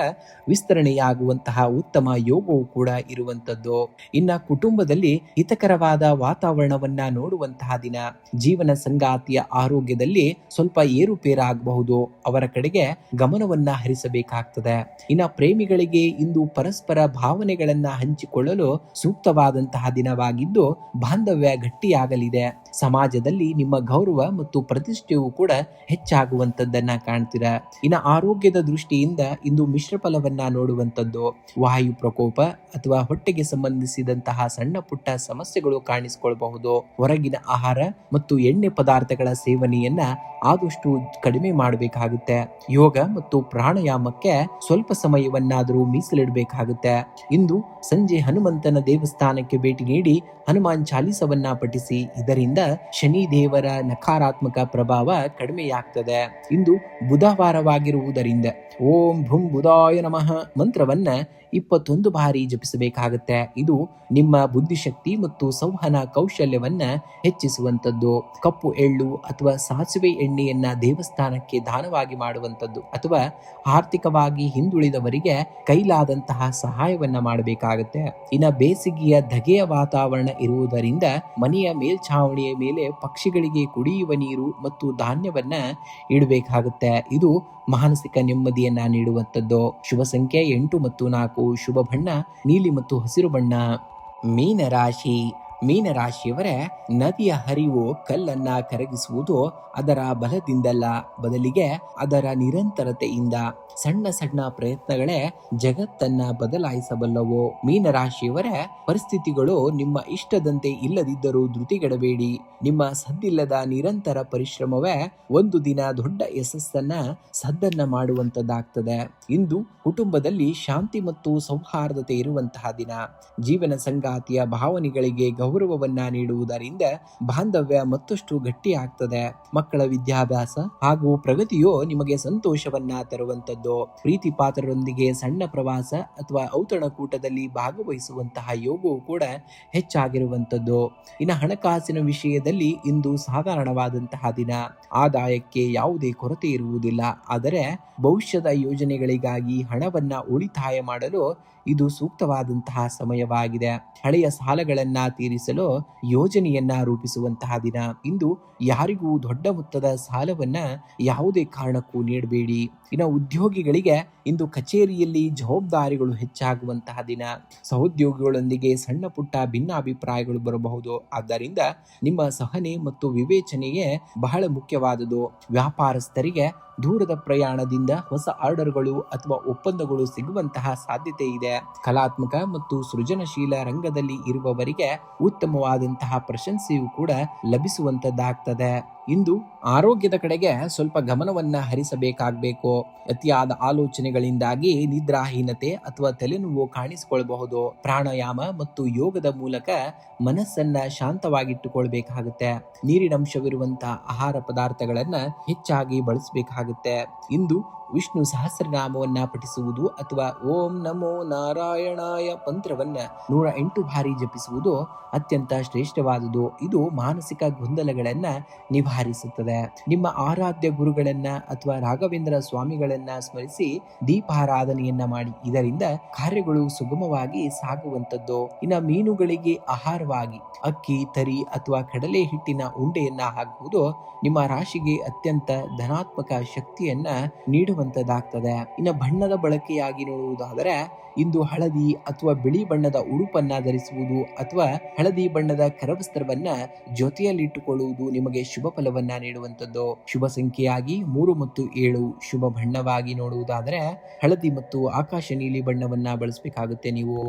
ವಿಸ್ತರಣೆಯಾಗುವಂತಹ ಉತ್ತಮ ಯೋಗವು ಕೂಡ ಇರುವಂತದ್ದು. ಇನ್ನ ಕುಟುಂಬದಲ್ಲಿ ಹಿತಕರವಾದ ವಾತಾವರಣವನ್ನ ನೋಡುವಂತಹ ದಿನ. ಜೀವನ ಸಂಗಾತಿಯ ಆರೋಗ್ಯದಲ್ಲಿ ಸ್ವಲ್ಪ ಏರುಪೇರಾಗಬಹುದು. ಅವರ ಕಡೆಗೆ ಗಮನವನ್ನ ಹರಿಸಬೇಕಾಗ್ತದೆ. ಇನ್ನ ಪ್ರೇಮಿಗಳಿಗೆ ಇಂದು ಪರಸ್ಪರ ಭಾವನೆಗಳನ್ನ ಹಂಚಿಕೊಳ್ಳಲು ಸೂಕ್ತವಾದಂತಹ ದಿನವಾಗಿದ್ದು ಬಾಂಧವ್ಯ ಗಟ್ಟಿಯಾಗಲಿದೆ. ಸಮಾಜದಲ್ಲಿ ನಿಮ್ಮ ಗೌರವ ಮತ್ತು ಪ್ರತಿಷ್ಠೆಯು ಕೂಡ ಹೆಚ್ಚಾಗುವಂತದ್ದನ್ನ ಕಾಣ್ತೀರಾ. ಇನ್ನ ಆರೋಗ್ಯದ ದೃಷ್ಟಿಯಿಂದ ಇಂದು ಮಿಶ್ರ ಫಲವನ್ನ ನೋಡುವಂತದ್ದು. ವಾಯು ಪ್ರಕೋಪ ಅಥವಾ ಹೊಟ್ಟೆಗೆ ಸಂಬಂಧಿಸಿದಂತಹ ಸಣ್ಣ ಪುಟ್ಟ ಸಮಸ್ಯೆಗಳು ಕಾಣಿಸಿಕೊಳ್ಳಬಹುದು. ಹೊರಗಿನ ಆಹಾರ ಮತ್ತು ಎಣ್ಣೆ ಪದಾರ್ಥಗಳ ಸೇವನೆಯನ್ನ ಆದಷ್ಟು ಕಡಿಮೆ ಮಾಡಬೇಕಾಗುತ್ತೆ. ಯೋಗ ಮತ್ತು ಪ್ರಾಣಾಯಾಮಕ್ಕೆ ಸ್ವಲ್ಪ ಸಮಯವನ್ನಾದರೂ ಮೀಸಲಿಡಬೇಕಾಗುತ್ತೆ. ಇಂದು ಸಂಜೆ ಹನುಮಂತನ ದೇವಸ್ಥಾನಕ್ಕೆ ಭೇಟಿ ನೀಡಿ ಹನುಮಾನ್ ಚಾಲಿಸವನ್ನ ಪಠಿಸಿ. ಇದರಿಂದ ಶನಿ ದೇವರ ನಕಾರಾತ್ಮಕ ಪ್ರಭಾವ ಕಡಿಮೆಯಾಗ್ತದೆ. ಇಂದು ಬುಧವಾರವಾಗಿರುವುದರಿಂದ ಓಂ ಭುಂ ಬುಧಾಯ ನಮಃ ಮಂತ್ರವನ್ನ 21 ಬಾರಿ ಜಪಿಸಬೇಕಾಗುತ್ತೆ. ಇದು ನಿಮ್ಮ ಬುದ್ಧಿಶಕ್ತಿ ಮತ್ತು ಸಂವಹನ ಕೌಶಲ್ಯವನ್ನ ಹೆಚ್ಚಿಸುವಂತದ್ದು. ಕಪ್ಪು ಎಳ್ಳು ಅಥವಾ ಸಾಸಿವೆ ಎಣ್ಣೆಯನ್ನ ದೇವಸ್ಥಾನಕ್ಕೆ ದಾನವಾಗಿ ಮಾಡುವಂತದ್ದು ಅಥವಾ ಆರ್ಥಿಕವಾಗಿ ಹಿಂದುಳಿದವರಿಗೆ ಕೈಲಾದಂತಹ ಸಹಾಯವನ್ನ ಮಾಡಬೇಕಾಗುತ್ತೆ. ಇನ್ನ ಬೇಸಿಗೆಯ ಧಗೆಯ ವಾತಾವರಣ ಇರುವುದರಿಂದ ಮನೆಯ ಮೇಲ್ಛಾವಣಿಯ ಮೇಲೆ ಪಕ್ಷಿಗಳಿಗೆ ಕುಡಿಯುವ ನೀರು ಮತ್ತು ಧಾನ್ಯವನ್ನ ಇಡಬೇಕಾಗುತ್ತೆ. ಇದು ಮಾನಸಿಕ ನೆಮ್ಮದಿಯನ್ನ ನೀಡುವಂಥದ್ದು. ಶುಭ ಸಂಖ್ಯೆ 8 ಮತ್ತು 4. ಶುಭ ಬಣ್ಣ ನೀಲಿ ಮತ್ತು ಹಸಿರು ಬಣ್ಣ. ಮೀನರಾಶಿಯವರೇ, ನದಿಯ ಹರಿವು ಕಲ್ಲನ್ನ ಕರಗಿಸುವುದು ಅದರ ಬಲದಿಂದಲ್ಲ, ಬದಲಿಗೆ ಅದರ ನಿರಂತರತೆಯಿಂದ. ಸಣ್ಣ ಸಣ್ಣ ಪ್ರಯತ್ನಗಳೇ ಜಗತ್ತನ್ನ ಬದಲಾಯಿಸಬಲ್ಲವು. ಮೀನರಾಶಿಯವರೇ, ಪರಿಸ್ಥಿತಿಗಳು ನಿಮ್ಮ ಇಷ್ಟದಂತೆ ಇಲ್ಲದಿದ್ದರೂ ಧೃತಿಗೆಡಬೇಡಿ. ನಿಮ್ಮ ಸದ್ದಿಲ್ಲದ ನಿರಂತರ ಪರಿಶ್ರಮವೇ ಒಂದು ದಿನ ದೊಡ್ಡ ಸದ್ದನ್ನ ಮಾಡುವಂತದ್ದಾಗ್ತದೆ. ಇಂದು ಕುಟುಂಬದಲ್ಲಿ ಶಾಂತಿ ಮತ್ತು ಸೌಹಾರ್ದತೆ ಇರುವಂತಹ ದಿನ. ಜೀವನ ಸಂಗಾತಿಯ ಭಾವನೆಗಳಿಗೆ ಗೌರವವನ್ನ ನೀಡುವುದರಿಂದ ಬಾಂಧವ್ಯ ಮತ್ತಷ್ಟು ಗಟ್ಟಿಯಾಗ್ತದೆ. ಮಕ್ಕಳ ವಿದ್ಯಾಭ್ಯಾಸ ಹಾಗೂ ಪ್ರಗತಿಯು ನಿಮಗೆ ಸಂತೋಷವನ್ನ ತರುವಂತದ್ದು. ಪ್ರೀತಿ ಪಾತ್ರರೊಂದಿಗೆ ಸಣ್ಣ ಪ್ರವಾಸ ಅಥವಾ ಔತಣಕೂಟದಲ್ಲಿ ಭಾಗವಹಿಸುವಂತಹ ಯೋಗವು ಕೂಡ ಹೆಚ್ಚಾಗಿರುವಂತದ್ದು. ಇನ್ನು ಹಣಕಾಸಿನ ವಿಷಯದಲ್ಲಿ ಇಂದು ಸಾಧಾರಣವಾದಂತಹ ದಿನ. ಆದಾಯಕ್ಕೆ ಯಾವುದೇ ಕೊರತೆ ಇರುವುದಿಲ್ಲ. ಆದರೆ ಭವಿಷ್ಯದ ಯೋಜನೆಗಳಿಗಾಗಿ ಹಣವನ್ನ ಉಳಿತಾಯ ಮಾಡಲು ಇದು ಸೂಕ್ತವಾದಂತಹ ಸಮಯವಾಗಿದೆ. ಹಳೆಯ ಸಾಲಗಳನ್ನ ತೀರಿಸಲು ಯೋಜನೆಯನ್ನ ರೂಪಿಸುವಂತಹ ದಿನ. ಇಂದು ಯಾರಿಗೂ ದೊಡ್ಡ ಮೊತ್ತದ ಸಾಲವನ್ನ ಯಾವುದೇ ಕಾರಣಕ್ಕೂ ನೀಡಬೇಡಿ. ಇನ್ನು ಉದ್ಯೋಗಿಗಳಿಗೆ ಇಂದು ಕಚೇರಿಯಲ್ಲಿ ಜವಾಬ್ದಾರಿಗಳು ಹೆಚ್ಚಾಗುವಂತಹ ದಿನ. ಸಹೋದ್ಯೋಗಿಗಳೊಂದಿಗೆ ಸಣ್ಣ ಪುಟ್ಟ ಭಿನ್ನಾಭಿಪ್ರಾಯಗಳು ಬರಬಹುದು. ಆದ್ದರಿಂದ ನಿಮ್ಮ ಸಹನೆ ಮತ್ತು ವಿವೇಚನೆಯೇ ಬಹಳ ಮುಖ್ಯವಾದುದು. ವ್ಯಾಪಾರಸ್ಥರಿಗೆ ದೂರದ ಪ್ರಯಾಣದಿಂದ ಹೊಸ ಆರ್ಡರ್ಗಳು ಅಥವಾ ಒಪ್ಪಂದಗಳು ಸಿಗುವಂತಹ ಸಾಧ್ಯತೆ ಇದೆ. ಕಲಾತ್ಮಕ ಮತ್ತು ಸೃಜನಶೀಲ ರಂಗದಲ್ಲಿ ಇರುವವರಿಗೆ ಉತ್ತಮವಾದಂತಹ ಪ್ರಶಂಸೆಯೂ ಕೂಡ ಲಭಿಸುವಂತದ್ದಾಗ್ತದೆ. ಇಂದು ಆರೋಗ್ಯದ ಕಡೆಗೆ ಸ್ವಲ್ಪ ಗಮನವನ್ನ ಹರಿಸಬೇಕಾಗಬೇಕು. ಅತಿಯಾದ ಆಲೋಚನೆಗಳಿಂದಾಗಿ ನಿದ್ರಾಹೀನತೆ ಅಥವಾ ತಲೆನೋವು ಕಾಣಿಸಿಕೊಳ್ಳಬಹುದು. ಪ್ರಾಣಾಯಾಮ ಮತ್ತು ಯೋಗದ ಮೂಲಕ ಮನಸ್ಸನ್ನ ಶಾಂತವಾಗಿಟ್ಟುಕೊಳ್ಬೇಕಾಗುತ್ತೆ. ನೀರಿನಂಶವಿರುವಂತಹ ಆಹಾರ ಪದಾರ್ಥಗಳನ್ನ ಹೆಚ್ಚಾಗಿ ಬಳಸಬೇಕಾಗುತ್ತೆ. ಇಂದು ವಿಷ್ಣು ಸಹಸ್ರನಾಮವನ್ನ ಪಠಿಸುವುದು ಅಥವಾ ಓಂ ನಮೋ ನಾರಾಯಣಾಯ ಮಂತ್ರವನ್ನ 108 ಬಾರಿ ಜಪಿಸುವುದು ಅತ್ಯಂತ ಶ್ರೇಷ್ಠವಾದುದು. ಇದು ಮಾನಸಿಕ ಗೊಂದಲಗಳನ್ನ ನಿವಾರಿಸುತ್ತದೆ. ನಿಮ್ಮ ಆರಾಧ್ಯ ಗುರುಗಳನ್ನ ಅಥವಾ ರಾಘವೇಂದ್ರ ಸ್ವಾಮಿಗಳನ್ನ ಸ್ಮರಿಸಿ ದೀಪಾರಾಧನೆಯನ್ನ ಮಾಡಿ. ಇದರಿಂದ ಕಾರ್ಯಗಳು ಸುಗಮವಾಗಿ ಸಾಗುವಂತದ್ದು. ಇನ್ನು ಮೀನುಗಳಿಗೆ ಆಹಾರವಾಗಿ ಅಕ್ಕಿ, ತರಿ ಅಥವಾ ಕಡಲೆ ಹಿಟ್ಟಿನ ಉಂಡೆಯನ್ನ ಹಾಕುವುದು ನಿಮ್ಮ ರಾಶಿಗೆ ಅತ್ಯಂತ ಧನಾತ್ಮಕ ಶಕ್ತಿಯನ್ನ ನೀಡುವಂತದ್ದಾಗ್ತದೆ. ಇನ್ನು ಬಣ್ಣದ ಬಳಕೆಯಾಗಿ ನೋಡುವುದಾದರೆ ಇಂದು ಹಳದಿ ಅಥವಾ ಬಿಳಿ ಬಣ್ಣದ ಉಡುಪನ್ನ ಧರಿಸುವುದು ಅಥವಾ ಹಳದಿ ಬಣ್ಣದ ಕರವಸ್ತ್ರವನ್ನ ಜೊತೆಯಲ್ಲಿಟ್ಟುಕೊಳ್ಳುವುದು ನಿಮಗೆ ಶುಭ ಫಲವನ್ನ ನೀಡುವಂತದ್ದು. ಶುಭ ಸಂಖ್ಯೆಯಾಗಿ 3 ಮತ್ತು 7. ಶುಭ ಬಣ್ಣವಾಗಿ ನೋಡುವುದಾದರೆ ಹಳದಿ ಮತ್ತು ಆಕಾಶ ನೀಲಿ ಬಣ್ಣವನ್ನ ಬಳಸಬೇಕಾಗುತ್ತೆ ನೀವು.